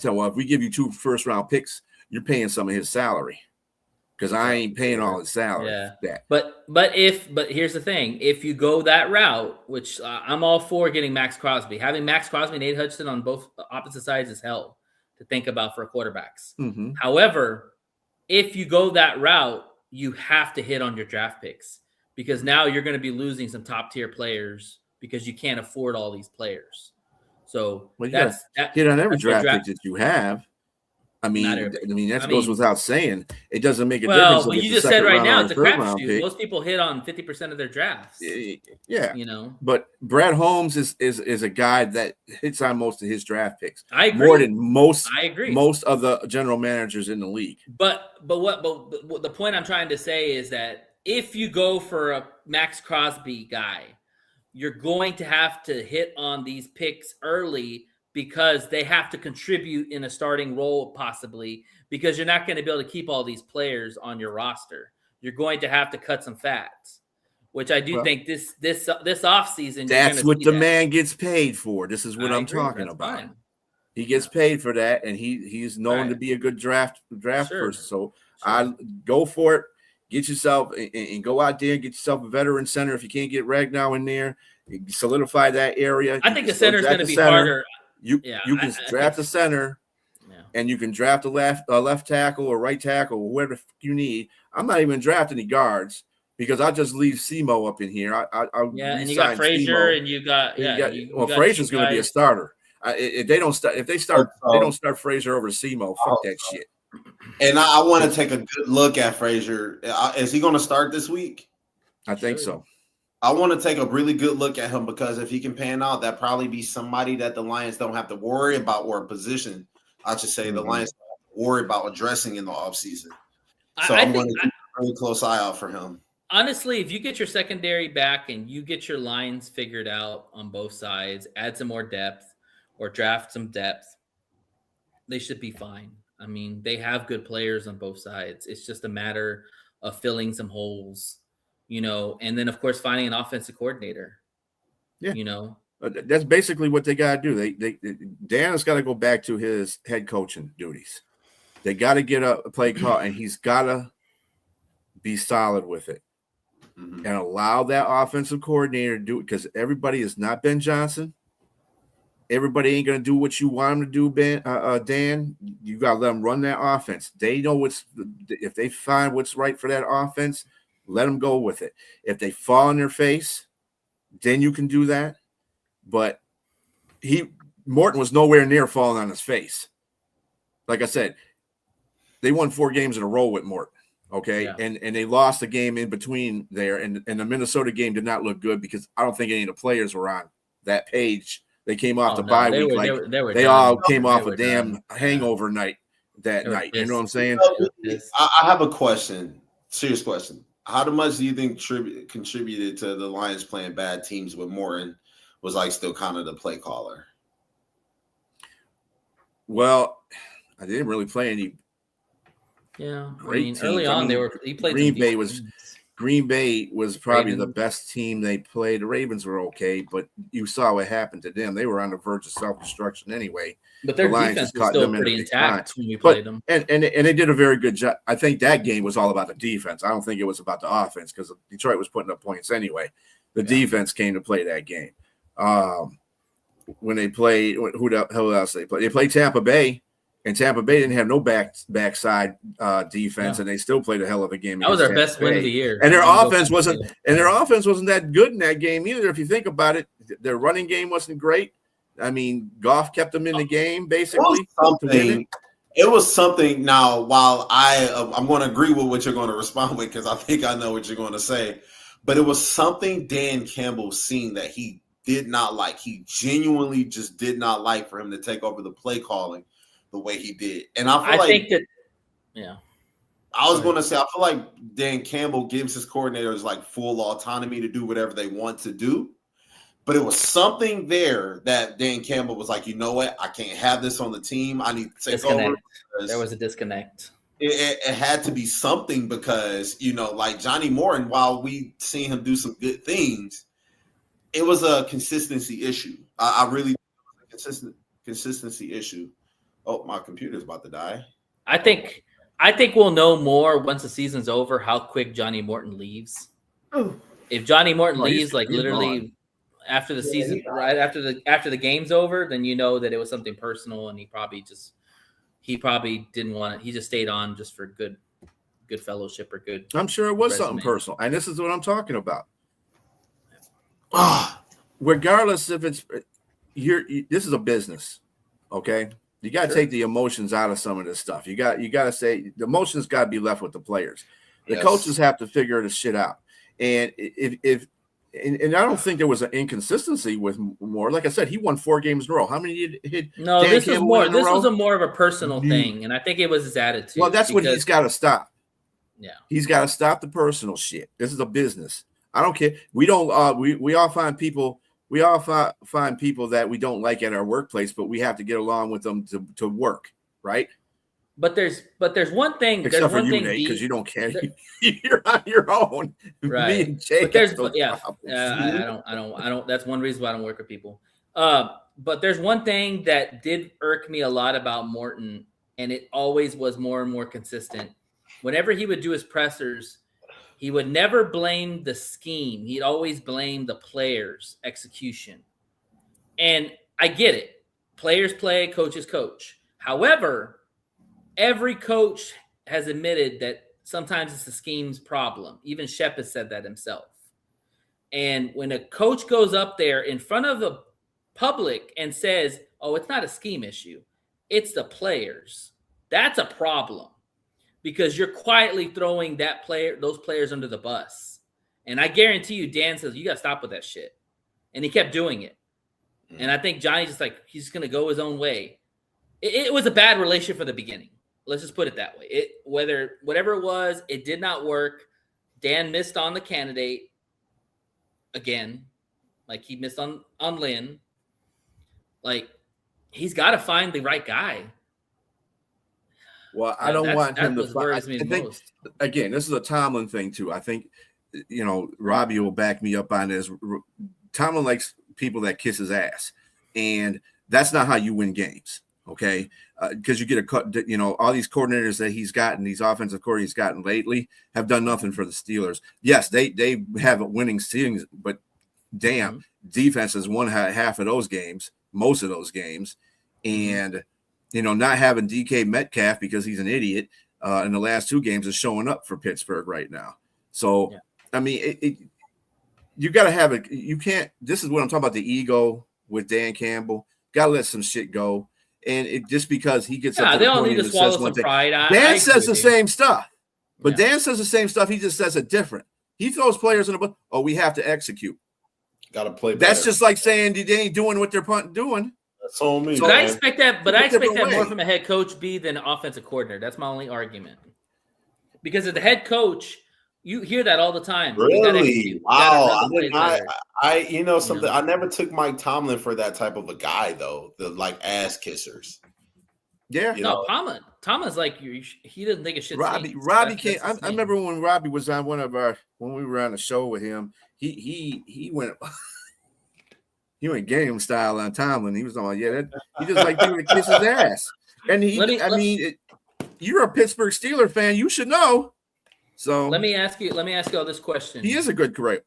tell, well, if we give you 2 first round picks, you're paying some of his salary because I ain't paying all his salary. Yeah. But here's the thing: if you go that route, which I'm all for getting Max Crosby, having Max Crosby and Nate Hudson on both opposite sides is hell to think about for quarterbacks. Mm-hmm. However, if you go that route, you have to hit on your draft picks because now you're going to be losing some top tier players because you can't afford all these players. So hit on every draft pick that you have. I mean, that goes without saying. It doesn't make a difference. Well, you just said right now it's a crapshoot. Most people hit on 50% of their drafts. Yeah, But Brad Holmes is a guy that hits on most of his draft picks. I agree. More than most. I agree. Most of the general managers in the league. But the point I'm trying to say is that if you go for a Max Crosby guy, you're going to have to hit on these picks early because they have to contribute in a starting role possibly because you're not going to be able to keep all these players on your roster. You're going to have to cut some fats, which I do think this offseason. That's what the man gets paid for. This is what I'm talking about. Fine. He gets paid for that, and he's known to be a good draft person. So I go for it. Get yourself and go out there and get yourself a veteran center. If you can't get Ragnow in there, solidify that area. I think the center is going to be harder. You can draft a center, and you can draft a left tackle or right tackle or whatever you need. I'm not even drafting any guards because I'll just leave Semo up in here. And you got Frazier, and you got Frazier's going to be a starter. If they don't start Frazier over Semo. Fuck that shit. And I want to take a good look at Frazier. Is he going to start this week? I think so. I want to take a really good look at him because if he can pan out, that probably be somebody that the Lions don't have to worry about, or a position, I should say, the Lions don't have to worry about addressing in the offseason. So I'm going to keep a really close eye out for him. Honestly, if you get your secondary back and you get your lines figured out on both sides, add some more depth or draft some depth, they should be fine. I mean, they have good players on both sides. It's just a matter of filling some holes, and then, of course, finding an offensive coordinator. Yeah. That's basically what they got to do. Dan has got to go back to his head coaching duties. They got to get a play call, and he's got to be solid with it and allow that offensive coordinator to do it, because everybody is not Ben Johnson. Everybody ain't going to do what you want them to do, Dan. You got to let them run that offense. They know if they find what's right for that offense, let them go with it. If they fall on their face, then you can do that. But Morton was nowhere near falling on his face. Like I said, they won 4 games in a row with Morton. Okay. Yeah. And they lost a game in between there. And the Minnesota game did not look good because I don't think any of the players were on that page. They came off the bye week. They all came off a damn hangover night that night. You know what I'm saying? I have a question. Serious question. How much do you think contributed to the Lions playing bad teams with Morton was like still kind of the play caller? Well, I didn't really play any. Yeah, early on he played. Green Bay was probably the best team they played. The Ravens were okay, but you saw what happened to them. They were on the verge of self-destruction anyway. But their defense was still pretty intact when we played them. And they did a very good job. I think that game was all about the defense. I don't think it was about the offense because Detroit was putting up points anyway. The defense came to play that game. When they played, who else they played? They played Tampa Bay. And Tampa Bay didn't have no backside defense, and they still played a hell of a game. That was our best win of the year. And their offense wasn't that good in that game either. If you think about it, their running game wasn't great. I mean, Goff kept them in the game basically. It was something. Now, while I'm going to agree with what you're going to respond with because I think I know what you're going to say, but it was something Dan Campbell seen that he did not like. He genuinely just did not like for him to take over the play calling the way he did. And I think that I was going to say, I feel like Dan Campbell gives his coordinators like full autonomy to do whatever they want to do. But it was something there that Dan Campbell was like, you know what? I can't have this on the team. I need to take over. There was a disconnect. It had to be something because, like Johnny Morton, while we seen him do some good things, it was a consistency issue. I really consistency issue. Oh, my computer's about to die. I think we'll know more once the season's over how quick Johnny Morton leaves. If Johnny Morton leaves, like literally after the season, right after the game's over, then you know that it was something personal, and he probably didn't want it. He just stayed on just for good fellowship or good. I'm sure it was something personal, and this is what I'm talking about. Regardless if it's this is a business, okay. You got to take the emotions out of some of this stuff. You got to say the emotions got to be left with the players. The coaches have to figure this shit out. And and I don't think there was an inconsistency with Moore. Like I said, he won 4 games in a row. How many did hit? No, this was more. This was more of a personal thing, and I think it was his attitude. Well, that's what he's got to stop. Yeah, he's got to stop the personal shit. This is a business. I don't care. We don't. We all find people. We all find people that we don't like at our workplace, but we have to get along with them to work, right? But there's one thing. Except for you, Nate, because you don't care. You're on your own, right? Me and Jake. But I don't. That's one reason why I don't work with people. But there's one thing that did irk me a lot about Morton, and it always was more and more consistent. Whenever he would do his pressers, he would never blame the scheme. He'd always blame the players' execution. And I get it. Players play, coaches coach. However, every coach has admitted that sometimes it's the scheme's problem. Even Shep has said that himself. And when a coach goes up there in front of the public and says, oh, it's not a scheme issue, it's the players, that's a problem. Because you're quietly throwing those players under the bus. And I guarantee you, Dan says, you got to stop with that shit. And he kept doing it. And I think Johnny just he's just going to go his own way. It was a bad relationship from the beginning. Let's just put it that way. Whatever it was, it did not work. Dan missed on the candidate again. Like he missed on Lynn. Like he's got to find the right guy. Well, I don't want him to find. I think, again, this is a Tomlin thing too. I think, Robbie will back me up on this. Tomlin likes people that kiss his ass, and that's not how you win games. Okay, because you get a cut. All these coordinators that he's gotten, these offensive coordinators he's gotten lately, have done nothing for the Steelers. Yes, they have winning seasons, but damn, defense has won half of those games, most of those games, and not having DK Metcalf because he's an idiot in the last 2 games is showing up for Pittsburgh right now. So I mean, you got to have it. You can't. This is what I'm talking about. The ego with Dan Campbell. Got to let some shit go. And it just because he gets up to they the all point need to and swallow says one some thing. pride. Dan says the same stuff, but Yeah. Dan says the same stuff. He just says it different. He throws players in the book. Oh, we have to execute. Got to play. That's better. just like saying they ain't doing what they're doing. That's all me. But I expect that. But I expect that more way. from a head coach B than an offensive coordinator. That's my only argument. Because as the head coach, you hear that all the time. You gotta Really? execute. You gotta run the plays better. Something. I never took Mike Tomlin for that type of a guy, though. The ass kissers. Yeah. No, Tomlin's like he doesn't think of shit. Robbie can't. I remember when Robbie was on when we were on the show with him. He went. He went game style on Tomlin. He was on, he just like people to kiss his ass. And you're a Pittsburgh Steelers fan, you should know. So let me ask you all this question. He is a good career.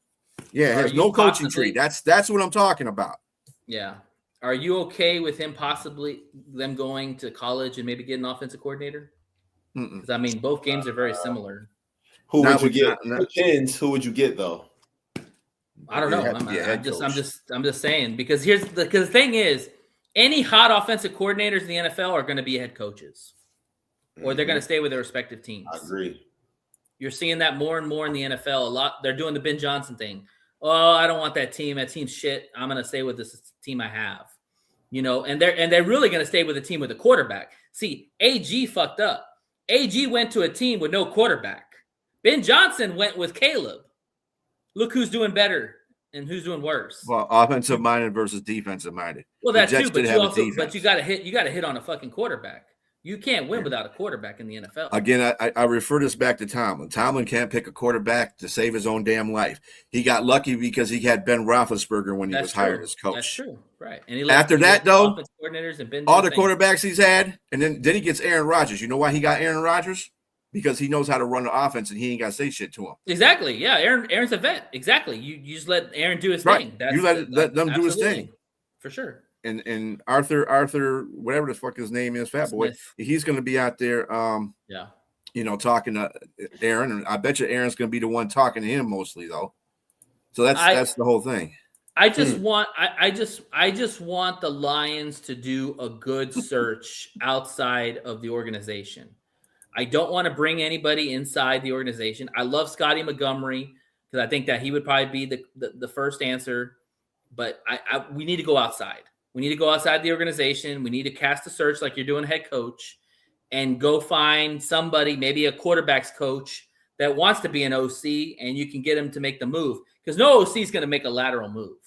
Yeah, Are has you no coaching possibly- tree. That's what I'm talking about. Yeah. Are you okay with him possibly them going to college and maybe getting an offensive coordinator? Because I mean, both games are very similar. Who Not would you with- get? not- Depends. Who would you get though? I don't know. have to be a head coach. I'm just saying because the thing is, any hot offensive coordinators in the NFL are going to be head coaches, or they're going to stay with their respective teams. I agree. You're seeing that more and more in the NFL. A lot. They're doing the Ben Johnson thing. Oh, I don't want that team. That team's shit. I'm going to stay with this team I have. And they're really going to stay with a team with a quarterback. See, AG fucked up. AG went to a team with no quarterback. Ben Johnson went with Caleb. Look who's doing better and who's doing worse. Well, offensive minded versus defensive minded. Well, that The Jets too, but did you have a also defense. you got to hit on a fucking quarterback. You can't win without a quarterback in the NFL. Again, I refer this back to Tomlin. Tomlin can't pick a quarterback to save his own damn life. He got lucky because he had Ben Roethlisberger when he was hired as coach. That's true, right? And After that, though, coordinators and Ben all the quarterbacks he's had, and then he gets Aaron Rodgers. You know why he got Aaron Rodgers? Because he knows how to run the offense, and he ain't got to say shit to him. Exactly. Yeah, Aaron's a vet. Exactly. You just let Aaron do his thing. Right. You let them do his thing. For sure. And Arthur, whatever the fuck his name is, Fat Boy, he's going to be out there, talking to Aaron, and I bet you Aaron's going to be the one talking to him mostly, though. So that's the whole thing. I just want the Lions to do a good search outside of the organization. I don't want to bring anybody inside the organization. I love Scotty Montgomery because I think that he would probably be the first answer. But we need to go outside. We need to go outside the organization. We need to cast a search like you're doing head coach and go find somebody, maybe a quarterback's coach that wants to be an OC, and you can get him to make the move. Because no OC is going to make a lateral move.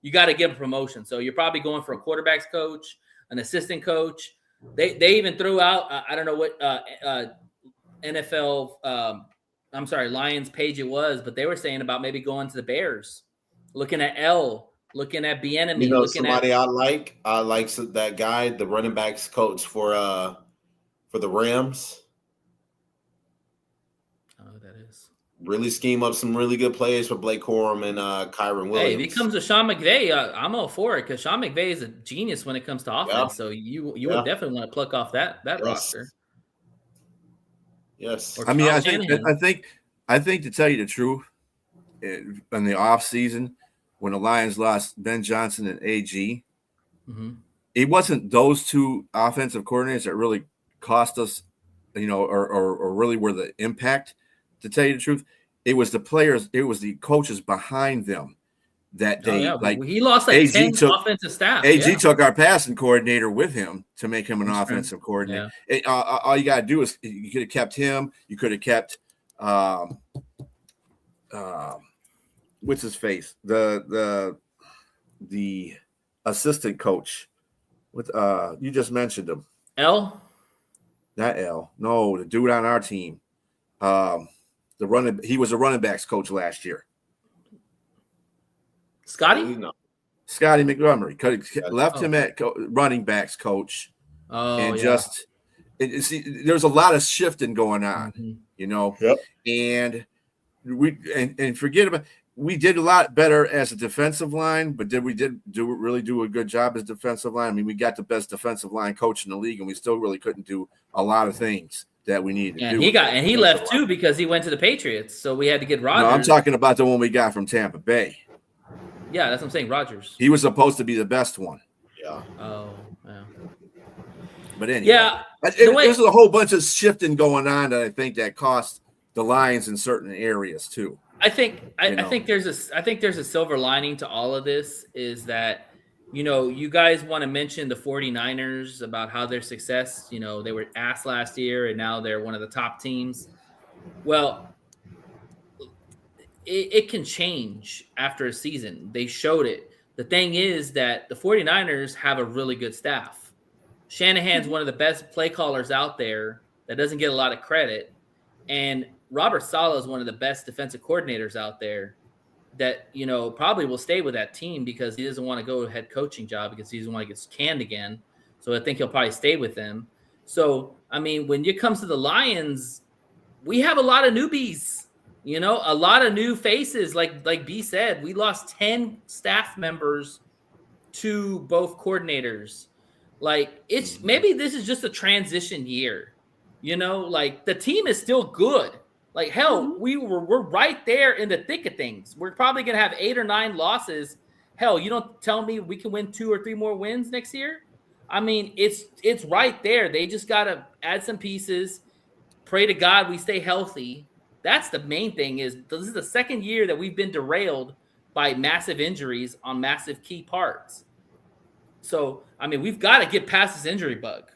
You got to give a promotion. So you're probably going for a quarterback's coach, an assistant coach. They even threw out, I don't know what NFL, Lions page it was, but they were saying about maybe going to the Bears, looking at looking at Bieniemy. Somebody I like that guy, the running backs coach for the Rams. I don't know who that is. Really scheme up some really good plays for Blake Corum and Kyron Williams. Hey, if he comes to Sean McVay, I'm all for it because Sean McVay is a genius when it comes to offense. Yeah. So you would definitely want to pluck off that roster. Yes. Or I mean, Shanahan. I think to tell you the truth, in the offseason, when the Lions lost Ben Johnson and AG, it wasn't those two offensive coordinators that really cost us, or really were the impact. To tell you the truth, it was the players, it was the coaches behind them that they he lost like 10 offensive staff. AG took our passing coordinator with him to make him an offensive coordinator. All you got to do is you could have kept him. You could have kept what's his face, the assistant coach. With you just mentioned him. Not L. No, the dude on our team. He was a running backs coach last year. Scotty Montgomery could have left him at running backs coach and just there's a lot of shifting going on, you know. Yep. And we forget about. We did a lot better as a defensive line, but did we really do a good job as defensive line? I mean, we got the best defensive line coach in the league, and we still really couldn't do a lot of things that we needed to do. He left too because he went to the Patriots, so we had to get Rodgers. No, I'm talking about the one we got from Tampa Bay. Yeah, that's what I'm saying. Rodgers. He was supposed to be the best one. Yeah. Oh, yeah. But anyway, yeah, there's a whole bunch of shifting going on that I think that cost the Lions in certain areas too. I think there's a silver lining to all of this is that, you know, you guys want to mention the 49ers about how their success, you know, they were ass last year and now they're one of the top teams. Well, it can change after a season. They showed it. The thing is that the 49ers have a really good staff. Shanahan's one of the best play callers out there that doesn't get a lot of credit. And Robert Saleh is one of the best defensive coordinators out there that, you know, probably will stay with that team because he doesn't want to go to head coaching job because he doesn't want to get canned again. So I think he'll probably stay with them. So, I mean, when it comes to the Lions, we have a lot of newbies, you know, a lot of new faces. Like B said, we lost 10 staff members to both coordinators. Like, it's maybe this is just a transition year, you know, like the team is still good. Like, hell, we're right there in the thick of things. We're probably going to have 8 or 9 losses. Hell, you don't tell me we can win 2 or 3 more wins next year. I mean, it's right there. They just got to add some pieces. Pray to God we stay healthy. That's the main thing is this is the second year that we've been derailed by massive injuries on massive key parts. So, I mean, we've got to get past this injury bug.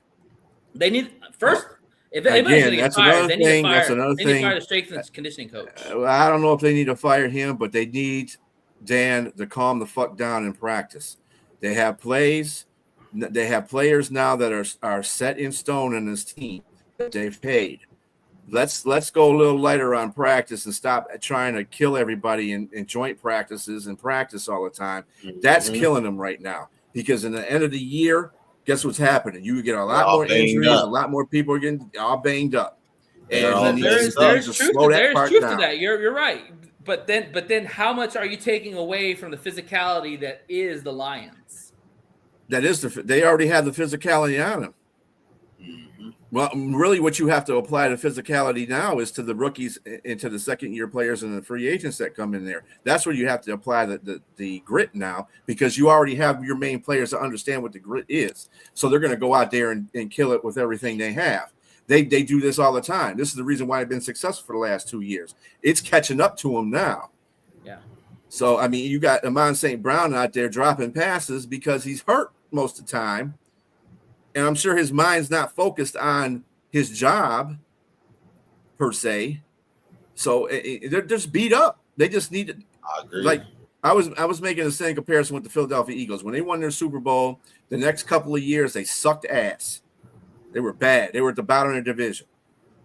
They need first – if anybody's going to get fired, they need to fire the strength and conditioning coach. I don't know if they need to fire him, but they need Dan to calm the fuck down in practice. They have plays. They have players now that are set in stone in this team that they've paid. Let's go a little lighter on practice and stop trying to kill everybody in joint practices and practice all the time. That's killing them right now because in the end of the year, guess what's happening? You get a lot more injuries. A lot more people are getting all banged up. And there's truth to that. You're right. But then how much are you taking away from the physicality that is the Lions? That is they already have the physicality on them. Well, really, what you have to apply to physicality now is to the rookies and to the second-year players and the free agents that come in there. That's where you have to apply the grit now because you already have your main players that understand what the grit is. So they're going to go out there and kill it with everything they have. They do this all the time. This is the reason why they've been successful for the last 2 years. It's catching up to them now. Yeah. So, I mean, you got Amon St. Brown out there dropping passes because he's hurt most of the time. And I'm sure his mind's not focused on his job per se. So they're just beat up. They just need to. I agree. Like I was making the same comparison with the Philadelphia Eagles. When they won their Super Bowl, the next couple of years, they sucked ass. They were bad. They were at the bottom of their division.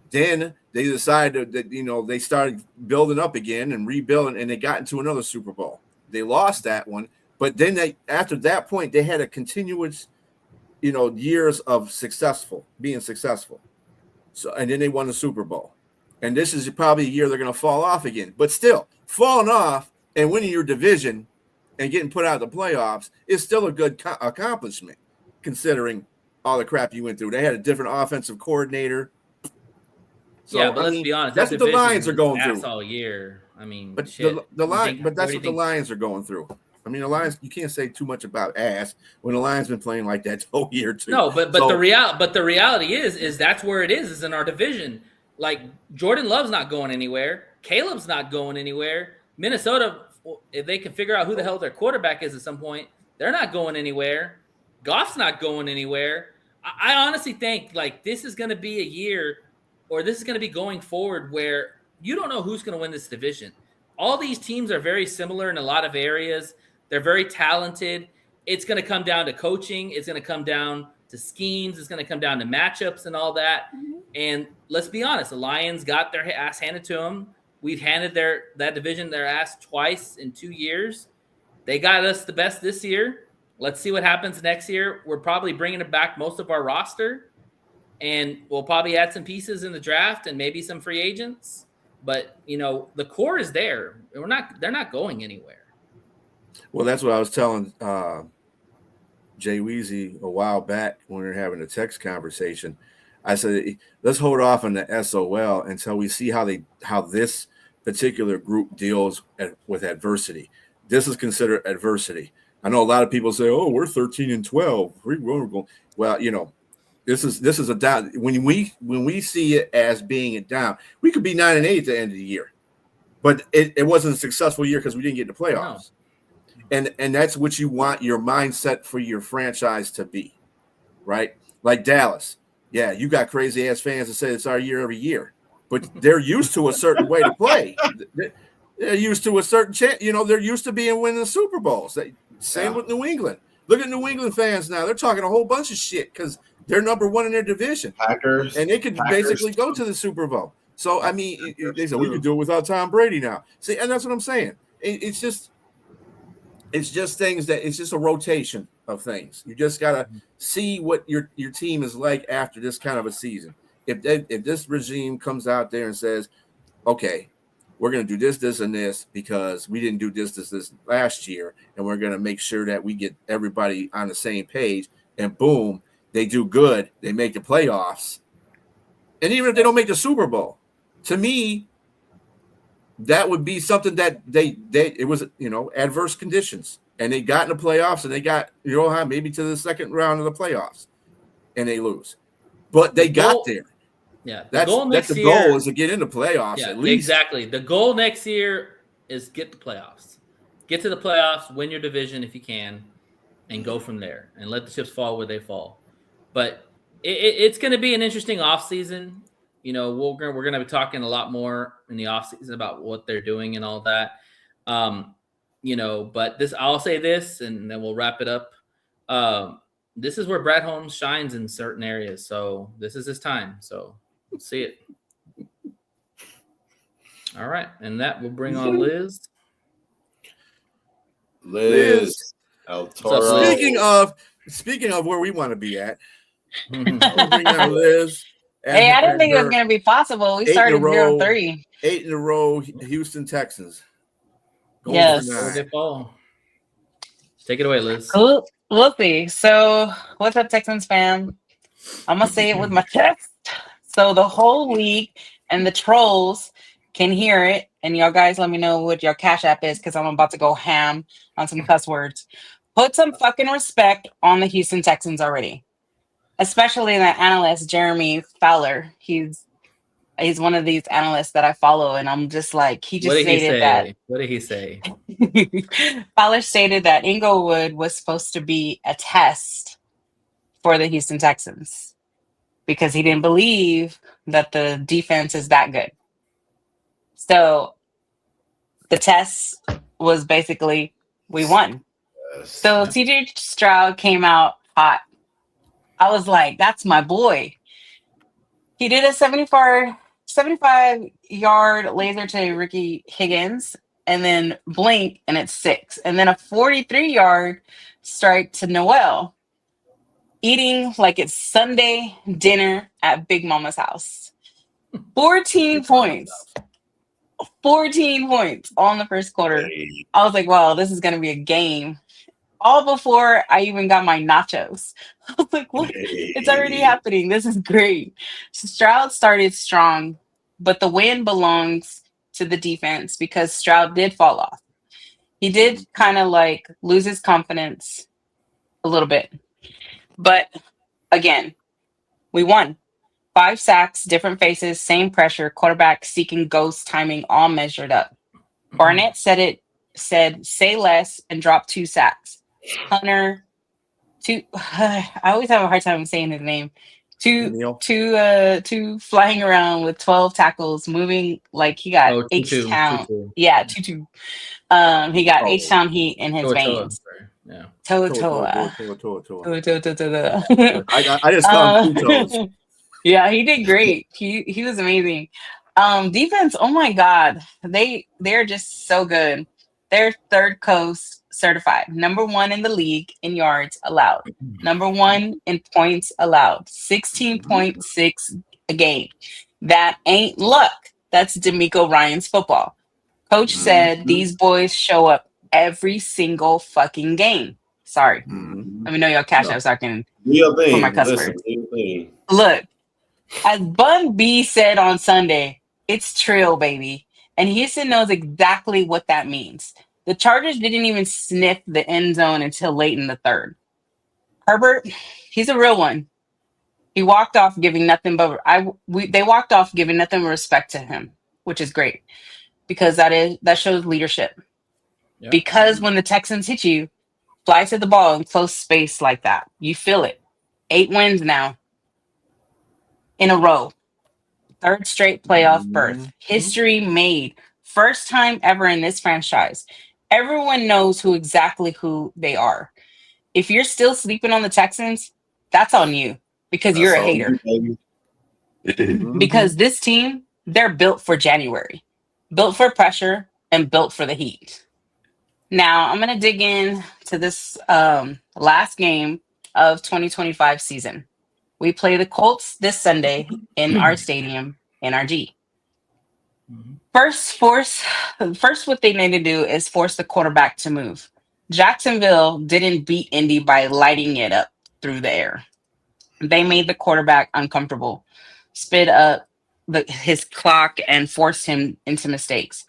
Then they decided that, you know, they started building up again and rebuilding, and they got into another Super Bowl. They lost that one. But then after that point, they had a continuous – years of being successful. So, and then they won the Super Bowl. And this is probably a year they're going to fall off again. But still, falling off and winning your division and getting put out of the playoffs is still a good accomplishment, considering all the crap you went through. They had a different offensive coordinator. So, yeah, but let's be honest. That's what the Lions are going through all year. I mean, but that's what the Lions are going through. I mean, the Lions, you can't say too much about ass when the Lions been playing like that the whole year too. No, but the reality is that's where it is in our division. Like Jordan Love's not going anywhere. Caleb's not going anywhere. Minnesota, if they can figure out who the hell their quarterback is at some point, they're not going anywhere. Goff's not going anywhere. I honestly think like this is going to be a year, or this is going to be going forward where you don't know who's going to win this division. All these teams are very similar in a lot of areas. They're very talented. It's going to come down to coaching. It's going to come down to schemes. It's going to come down to matchups and all that. Mm-hmm. And let's be honest, the Lions got their ass handed to them. We've handed that division their ass twice in 2 years. They got us the best this year. let's see what happens next year. We're probably bringing it back most of our roster, and we'll probably add some pieces in the draft and maybe some free agents. But the core is there. They're not going anywhere. Well, that's what I was telling Jay Weezy a while back when we were having a text conversation. I said, let's hold off on the SOL until we see how this particular group deals with adversity. This is considered adversity. I know a lot of people say, "Oh, we're 13-12. We're going." Well, this is a down. When we see it as being a down, we could be 9-8 at the end of the year, but it wasn't a successful year because we didn't get the playoffs. No. And that's what you want your mindset for your franchise to be, right? Like Dallas. Yeah, you got crazy ass fans that say it's our year every year, but they're used to a certain way to play. They're used to a certain chance. They're used to winning the Super Bowls. Same with New England. Look at New England fans now. They're talking a whole bunch of shit because they're number one in their division. Packers. And they could basically go to the Super Bowl. So, I mean, they said we could do it without Tom Brady now. See, and that's what I'm saying. It's just things it's just a rotation of things. You just got to see what your team is like after this kind of a season. If this regime comes out there and says, okay, we're going to do this, and this because we didn't do this last year, and we're going to make sure that we get everybody on the same page, and boom, they do good. They make the playoffs. And even if they don't make the Super Bowl, to me, that would be something that it was, adverse conditions. And they got in the playoffs, and they got, maybe to the second round of the playoffs, and they lose. But they got there. Yeah, the goal is to get into playoffs at least. Exactly. The goal next year is get the playoffs. Get to the playoffs, win your division if you can, and go from there. And let the chips fall where they fall. But it's going to be an interesting offseason. We're going to be talking a lot more in the offseason about what they're doing and all that. But I'll say this, and then we'll wrap it up. This is where Brad Holmes shines in certain areas. So this is his time. So we'll see it. All right. And that will bring on Liz. Liz. El Toro. Speaking of where we want to be at. Bring on Liz. Hey, I didn't think it was going to be possible. We started 0-3. 8 in a row, Houston Texans. Yes. Take it away, Liz. Cool. We'll see. So, what's up, Texans fam? I'm going to say it with my chest. So, the whole week, and the trolls can hear it. And y'all guys, let me know what your Cash App is because I'm about to go ham on some cuss words. Put some fucking respect on the Houston Texans already. Especially the analyst, Jeremy Fowler. He's one of these analysts that I follow, and I'm just like, he just stated that. What did he say? Fowler stated that Inglewood was supposed to be a test for the Houston Texans because he didn't believe that the defense is that good. So the test was basically, we won. So CJ Stroud came out hot. I was like, that's my boy. He did a 75-yard laser to Ricky Higgins and then blink, and it's 6. And then a 43-yard strike to Noel, eating like it's Sunday dinner at Big Mama's house. 14 points. 14 points all in the first quarter. I was like, wow, this is going to be a game. All before I even got my nachos. I was like, what? It's already happening. This is great. Stroud started strong, but the win belongs to the defense because Stroud did fall off. He did kind of like lose his confidence a little bit. But again, we won. 5 sacks, different faces, same pressure, quarterback seeking ghost timing, all measured up. Barnett said, say less and drop 2 sacks. Hunter, I always have a hard time saying his name. Two flying around with 12 tackles, moving like he got H-Town. Yeah, 2-2. He got H-Town heat in his veins. Yeah. Toa. I just call him 2 toes. Yeah, he did great. He was amazing. Defense, oh my God. They're just so good. They're third coast certified. Number 1 in the league in yards allowed. Number 1 in points allowed. 16.6 a game. That ain't luck. That's D'Amico Ryan's football. Coach said these boys show up every single fucking game. Sorry. Let me know y'all cash out so I can Real thing. for my customers. Listen, real thing. Look, as Bun B said on Sunday, it's trill, baby. And Houston knows exactly what that means. The Chargers didn't even sniff the end zone until late in the third. Herbert, he's a real one. He walked off giving nothing but they walked off giving nothing but respect to him, which is great because that shows leadership. Yep. Because when the Texans hit you, fly to the ball in close space like that. You feel it. 8 wins now in a row. 3rd straight playoff berth. History made. First time ever in this franchise. Everyone knows exactly who they are. If you're still sleeping on the Texans, that's on you because you're a hater. Because this team, they're built for January. Built for pressure and built for the heat. Now, I'm going to dig in to this last game of 2025 season. We play the Colts this Sunday in our stadium, NRG. First, what they need to do is force the quarterback to move. Jacksonville didn't beat Indy by lighting it up through the air. They made the quarterback uncomfortable, sped up his clock, and forced him into mistakes.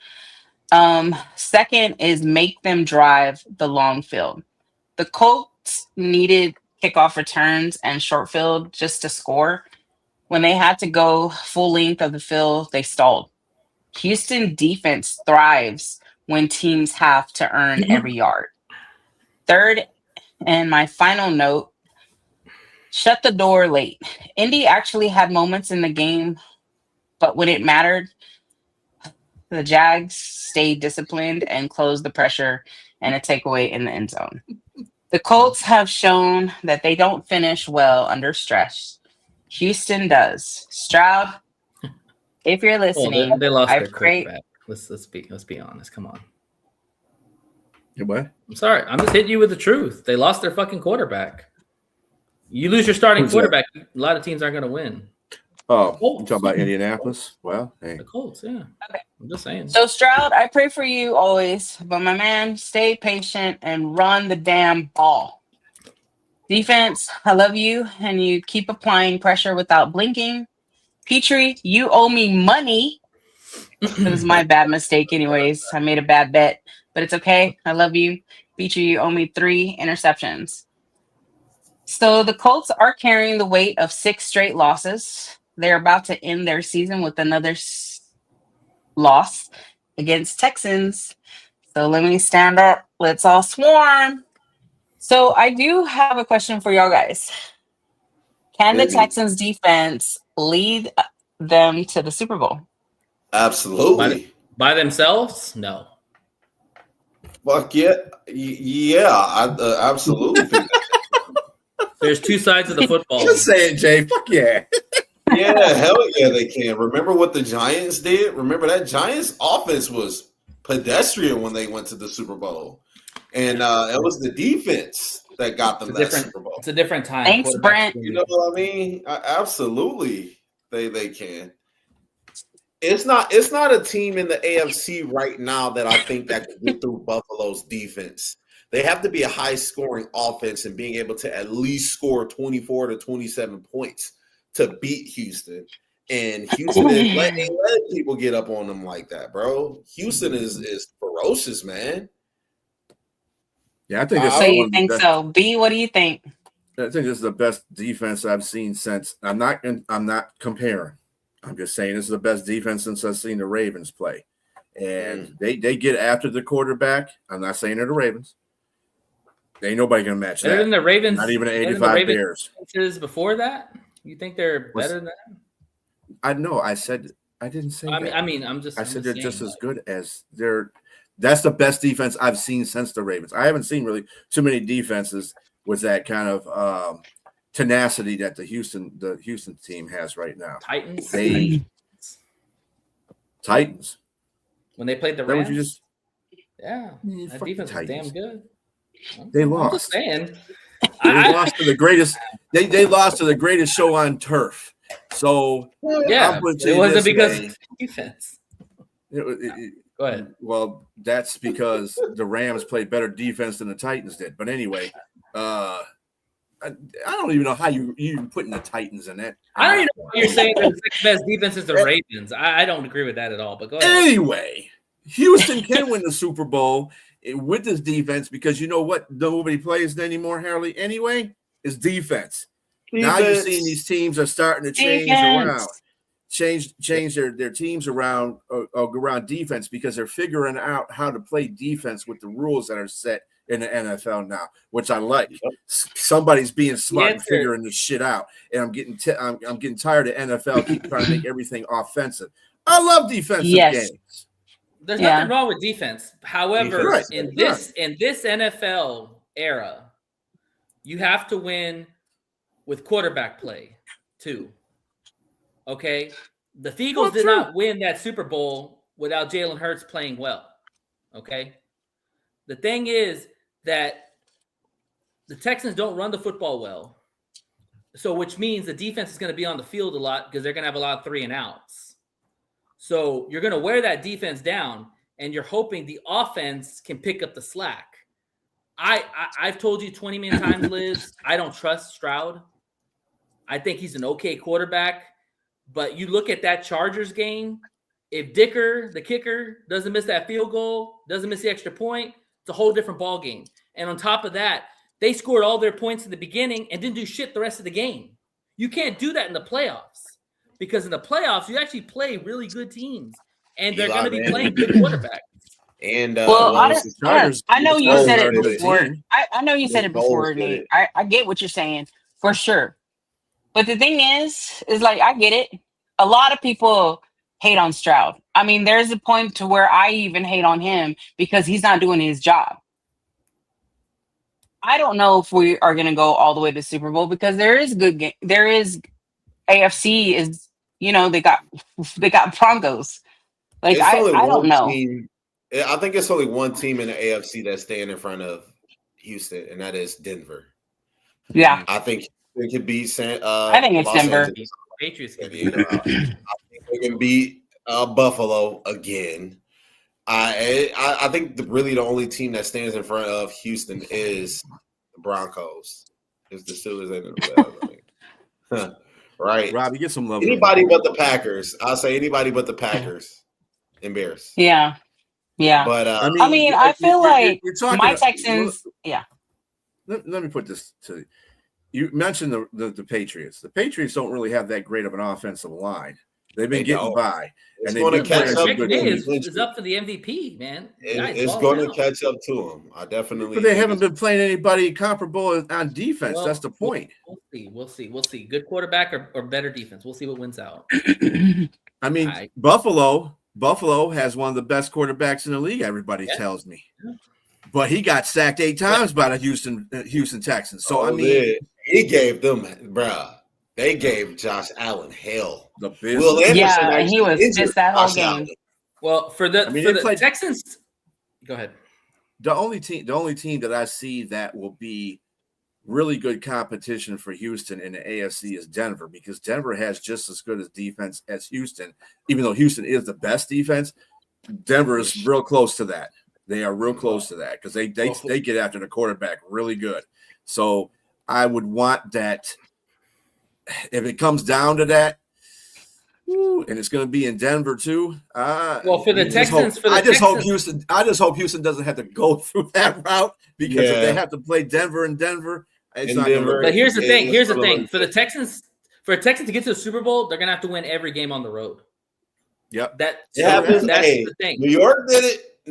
Second is make them drive the long field. The Colts needed kickoff returns and short field just to score. When they had to go full length of the field, they stalled. Houston defense thrives when teams have to earn every yard. Third, and my final note, shut the door late. Indy actually had moments in the game, but when it mattered, the Jags stayed disciplined and closed the pressure and a takeaway in the end zone. The Colts have shown that they don't finish well under stress. Houston does. Stroud, if you're listening, they lost I their pray. quarterback. Let's be honest. Come on. What? I'm sorry. I'm just hitting you with the truth. They lost their fucking quarterback. You lose your starting quarterback, a lot of teams aren't going to win. Oh, you talking about Indianapolis? Well, hey. The Colts, yeah. Okay. I'm just saying. So Stroud, I pray for you always, but my man, stay patient and run the damn ball. Defense, I love you, and you keep applying pressure without blinking. Petrie, you owe me money. It was my bad mistake anyways. I made a bad bet, but it's okay. I love you. Petrie, you owe me 3 interceptions. So the Colts are carrying the weight of 6 straight losses. They're about to end their season with another loss against Texans. So let me stand up. Let's all swarm. So I do have a question for y'all guys. Can the Texans defense lead them to the Super Bowl? Absolutely. By themselves? No. Fuck yeah. Yeah, I absolutely think that. There's 2 sides of the football. Just say it, Jay. Fuck yeah. Yeah, hell yeah, they can. Remember what the Giants did? Remember that Giants offense was pedestrian when they went to the Super Bowl. And it was the defense that got them that Super Bowl. It's a different time. Thanks, Brent. You know what I mean? Absolutely, they can. It's not a team in the AFC right now that I think that can get through Buffalo's defense. They have to be a high-scoring offense and being able to at least score 24 to 27 points to beat Houston. And Houston ain't letting people get up on them like that, bro. Houston is ferocious, man. Yeah, I think this So you think so? B, what do you think? I think this is the best defense I've seen since. I'm not comparing. I'm just saying this is the best defense since I've seen the Ravens play. And they get after the quarterback. I'm not saying they're the Ravens. Ain't nobody gonna match that. Better than the Ravens. Not even 85 Bears. Before that, you think they're better than that? I know. I didn't say that. I mean, I'm just they're just as good as they're. That's the best defense I've seen since the Ravens. I haven't seen really too many defenses with that kind of tenacity that the Houston team has right now. Titans. When they played the Rams. That that defense was damn good. They I'm lost. just saying. They lost to the greatest. They lost to the greatest show on turf. So Yeah, it wasn't because of defense. Go ahead. Well, that's because the Rams played better defense than the Titans did. But anyway, I don't even know how you putting the Titans in that. I don't even know what you're saying. The second best defense is the Ravens. I don't agree with that at all. But go ahead. Anyway, Houston can win the Super Bowl with this defense because you know what? Nobody plays anymore, Harley. Anyway, is defense. Now you're seeing these teams are starting to change around. Change their teams around defense because they're figuring out how to play defense with the rules that are set in the NFL now, which I like. Somebody's being smart and figuring this shit out, and I'm getting tired of NFL keep trying to make everything offensive. I love defensive games. There's nothing wrong with defense. However, in this NFL era, you have to win with quarterback play too. Okay, the Eagles did not win that Super Bowl without Jalen Hurts playing well. Okay, the thing is that the Texans don't run the football well, so which means the defense is going to be on the field a lot because they're going to have a lot of 3-and-outs. So you're going to wear that defense down, and you're hoping the offense can pick up the slack. I've told you 20 million times, Liz, I don't trust Stroud. I think he's an okay quarterback. But you look at that Chargers game, if Dicker, the kicker, doesn't miss that field goal, doesn't miss the extra point, it's a whole different ball game. And on top of that, they scored all their points in the beginning and didn't do shit the rest of the game. You can't do that in the playoffs because in the playoffs, you actually play really good teams, and they're going to be playing good quarterbacks. And I know you said it before. I know you said it before, Nate. I get what you're saying for sure. But the thing is like, I get it. A lot of people hate on Stroud. I mean, there's a point to where I even hate on him because he's not doing his job. I don't know if we are going to go all the way to the Super Bowl because there is good game. There is AFC is, they got Broncos. Like, I don't know. I think it's only one team in the AFC that's staying in front of Houston, and that is Denver. Yeah. I think they could beat I think it's Denver. Patriots can beat. I think they can beat Buffalo again. I think really the only team that stands in front of Houston is the Broncos. It's the Steelers and the playoffs. Right. Robbie, get some love. Anybody but the Packers. I'll say anybody but the Packers and Bears. Yeah. Yeah. But I feel like my Texans. Yeah. Let me put this to you. You mentioned the Patriots. The Patriots don't really have that great of an offensive line. They've been getting by. It's going to catch up. It's up for the MVP, man. It's going to catch up to them. I definitely. But they haven't been playing anybody comparable on defense. That's the point. We'll see. Good quarterback or better defense. We'll see what wins out. I mean, Buffalo has one of the best quarterbacks in the league. Everybody tells me, but he got sacked 8 times by the Houston Texans. So he gave them, bro. They gave Josh Allen hell. The he was just that whole game. Well, for the Texans, go ahead. The only team that I see that will be really good competition for Houston in the AFC is Denver, because Denver has just as good as defense as Houston. Even though Houston is the best defense, Denver is real close to that. They are real close to that because they get after the quarterback really good. So I would want that. If it comes down to that, and it's going to be in Denver too. For the Texans, I just hope Houston doesn't have to go through that route, because if they have to play Denver and Denver, it's not going to work. But here's the thing. For the Texans to get to the Super Bowl, they're going to have to win every game on the road. Yep. That's the thing. New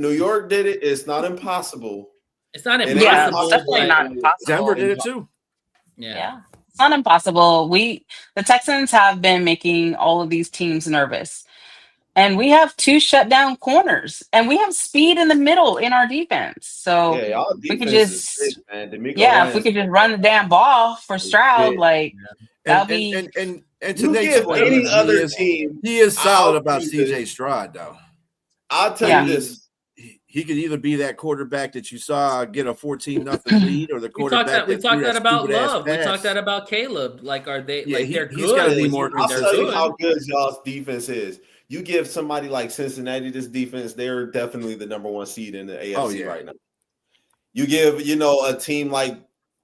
York did it. It's not impossible. It's not impossible. Yeah, it's definitely not impossible. Denver did it too. Yeah. It's not impossible. The Texans have been making all of these teams nervous. And we have 2 shutdown corners. And we have speed in the middle in our defense. So we could just if we could just run the damn ball for Stroud, that'll be and to Nate's point, any other team. He is solid about CJ Stroud, though. I'll tell you this. he could either be that quarterback that you saw get a 14-0 lead, or the quarterback we talked that about stupid-ass Love. We pass. talked that about Caleb. Like, are they Yeah, they're he's good? gotta be more I'll They're tell you good. how good y'all's defense is. You give somebody like Cincinnati this defense, they're definitely the number 1 seed in the AFC right now. You give, a team like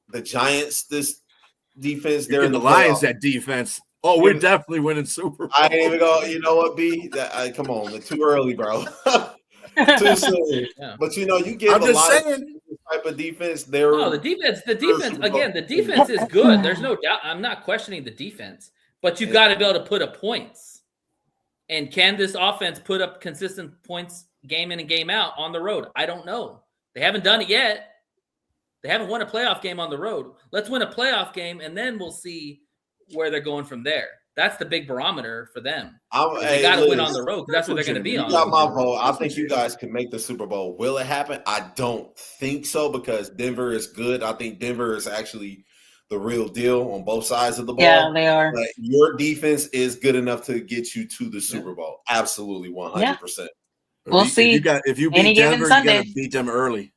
the Giants this defense, they're in the the Lions playoffs. that defense. Oh, we're definitely winning Super Bowl. I ain't even go. You know what, B? Come on, it's too early, bro. Too soon. Yeah. But you give I'm a just lot saying. of type of defense. They're No, the defense again. The defense is good. There's no doubt. I'm not questioning the defense, but you've got to be able to put up points. And can this offense put up consistent points game in and game out on the road? I don't know. They haven't done it yet. They haven't won a playoff game on the road. Let's win a playoff game, and then we'll see where they're going from there. That's the big barometer for them. They got to win on the road because that's what they're going to be on. You got my vote. I think you guys can make the Super Bowl. Will it happen? I don't think so, because Denver is good. I think Denver is actually the real deal on both sides of the ball. Yeah, they are. But your defense is good enough to get you to the Super Bowl. Absolutely, 100%. We'll see. If you Any beat given Denver, you Sunday. got to beat them early,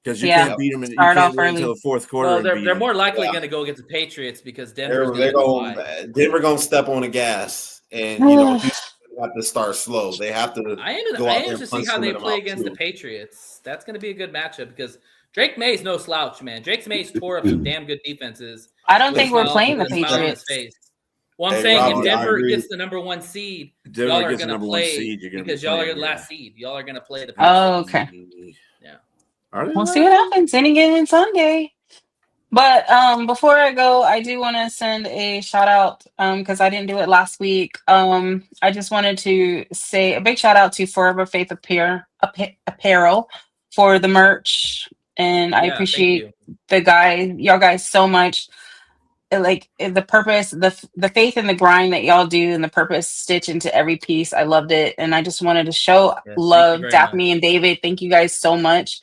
because you Yeah. can't beat them. You Start can't off wait early. until the fourth quarter. Well, and they're beat more them. likely going to go against the Patriots because Denver's Denver going to step on the gas, and Houston have to start slow. They have to. I go out am there to and see punch how some they of them play out, against the too. Patriots. That's going to be a good matchup because Drake May's no slouch, man. Drake May's tore up some damn good defenses. I don't with think we're smile- playing the with a smile on his Patriots. face. Well, I'm Hey, saying Robbie, if I Denver agree. gets the number 1 seed, Denver y'all are gets the going to number 1 play seed. You're gonna because be y'all are playing, the last seed. Y'all are going to play the Oh, Patriots. okay. Yeah. Are they We'll last? see what happens any given Sunday. But before I go, I do want to send a shout out because I didn't do it last week. I just wanted to say a big shout out to Forever Faith Apparel for the merch, and I Yeah, thank appreciate you. y'all guys so much. The purpose, the faith and the grind that y'all do, and the purpose stitch into every piece. I loved it, and I just wanted to show Yes, thank you love, very Daphne much. and David. Thank you guys so much.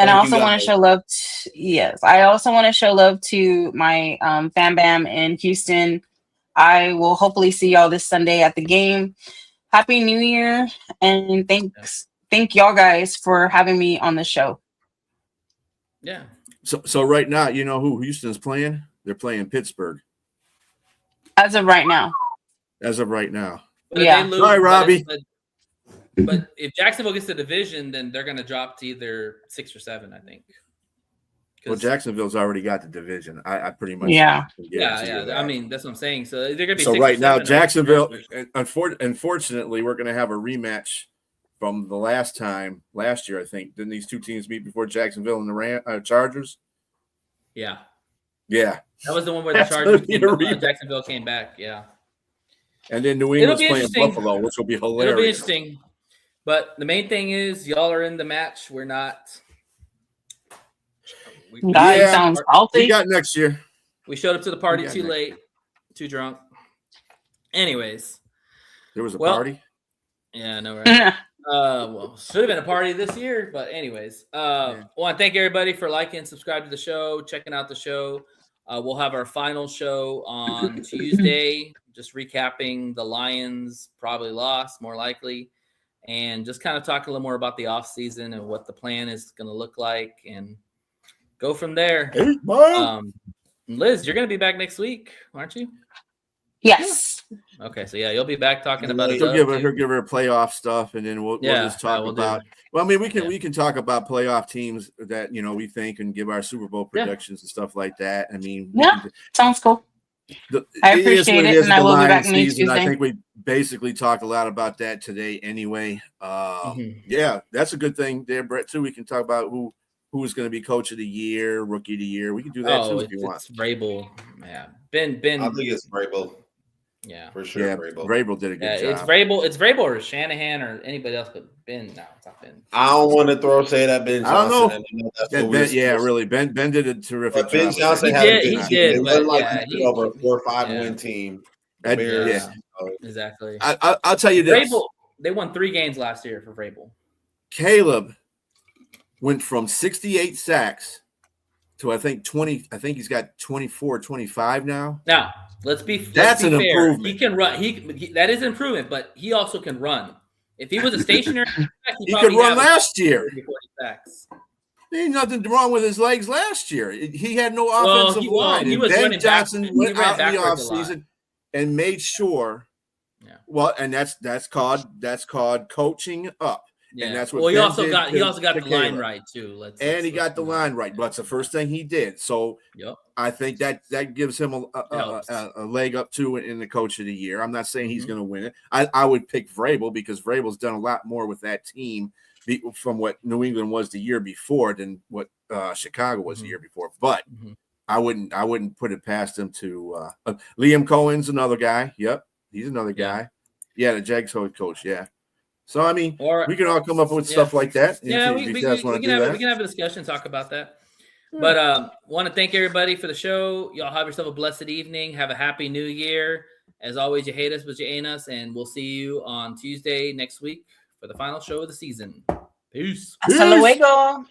And I Thank you, also want guys. to show love. I also want to show love to my fam bam in Houston. I will hopefully see y'all this Sunday at the game. Happy New Year, and thank y'all guys for having me on the show. Yeah. So right now, you know who Houston's playing? They're playing Pittsburgh As of right now, as of right now. But if Yeah. they lose, Sorry, Robbie. But if Jacksonville gets the division, then they're going to drop to either 6 or 7, I think. Well, Jacksonville's already got the division. I pretty much Yeah. can guarantee you Yeah. that. I mean, that's what I'm saying. So they're going to be So 6 right or now, 7. Jacksonville. Unfortunately, we're going to have a rematch from the last year. I think didn't these two teams meet before Jacksonville and the Chargers? Yeah. Yeah, That was the one where the That's Chargers gonna be a rematch. Jacksonville came back. Yeah. and then New It'll England's be playing interesting. Buffalo, which will be It'll hilarious. be interesting. But the main thing is y'all are in the match. We're not. God, Yeah. sounds We salty. got next year. We showed up to the party We got too next late, too drunk. Anyways. There was a Well, party. Yeah, I know, right? Well, should have been a party this year, but anyways, I want to thank everybody for liking, subscribe to the show, checking out the show. We'll have our final show on Tuesday, just recapping the Lions probably lost, more likely, and just kind of talk a little more about the offseason and what the plan is going to look like and go from there. Liz, you're going to be back next week, aren't you? Yes. Okay, so you'll be back talking about it. She'll give her playoff stuff, and then we'll just talk we'll about. do. Well, I mean, we can talk about playoff teams that we think and give our Super Bowl predictions and stuff like that. I mean, Sounds cool. I appreciate it, and I will be back next Tuesday. I think we basically talked a lot about that today, anyway. Yeah, that's a good thing there, Brett. Too, we can talk about who's going to be Coach of the Year, Rookie of the Year. We can do that too if you want. It's Vrabel. Yeah, Ben. I think it's Vrabel. Yeah, for sure. Yeah, Vrabel did a good job. It's Vrabel or Shanahan or anybody else, but Ben. No, it's not Ben. I don't want to say that Ben Johnson. I don't know. Really. Ben did a terrific job. Ben Johnson had a good team. It wasn't like he over a 4 or 5 win team. Exactly. I'll tell you this. Vrabel, they won 3 games last year for Vrabel. Caleb went from 68 sacks to I think 20. I think he's got 24, 25 now. Now, let's be fair. Improvement. He can run. He that is an improvement, but he also can run. If he was a stationary, He could run last year. 40 sacks. There ain't nothing wrong with his legs last year. He had no Well, offensive he line. was Ben running Johnson backwards. He went ran out in the backwards a lot. offseason and made sure. Yeah. Well, and that's called coaching up. Yeah. And that's what well, he Ben also did got to the line Caleb. right too. He got the line right. But it's the first thing he did. So Yep. I think that gives him a leg up too in the coach of the year. I'm not saying he's going to win it. I would pick Vrabel because Vrabel's done a lot more with that team from what New England was the year before than what Chicago was the year before. But I wouldn't put it past him to Liam Cohen's another guy. Yep, he's another guy. Yeah, the Jags coach. Yeah. So I mean, we can all come up with stuff like that. Yeah, we can have a discussion, talk about that. But want to thank everybody for the show. Y'all have yourself a blessed evening. Have a happy new year. As always, you hate us, but you ain't us. And we'll see you on Tuesday next week for the final show of the season. Peace. Hasta luego.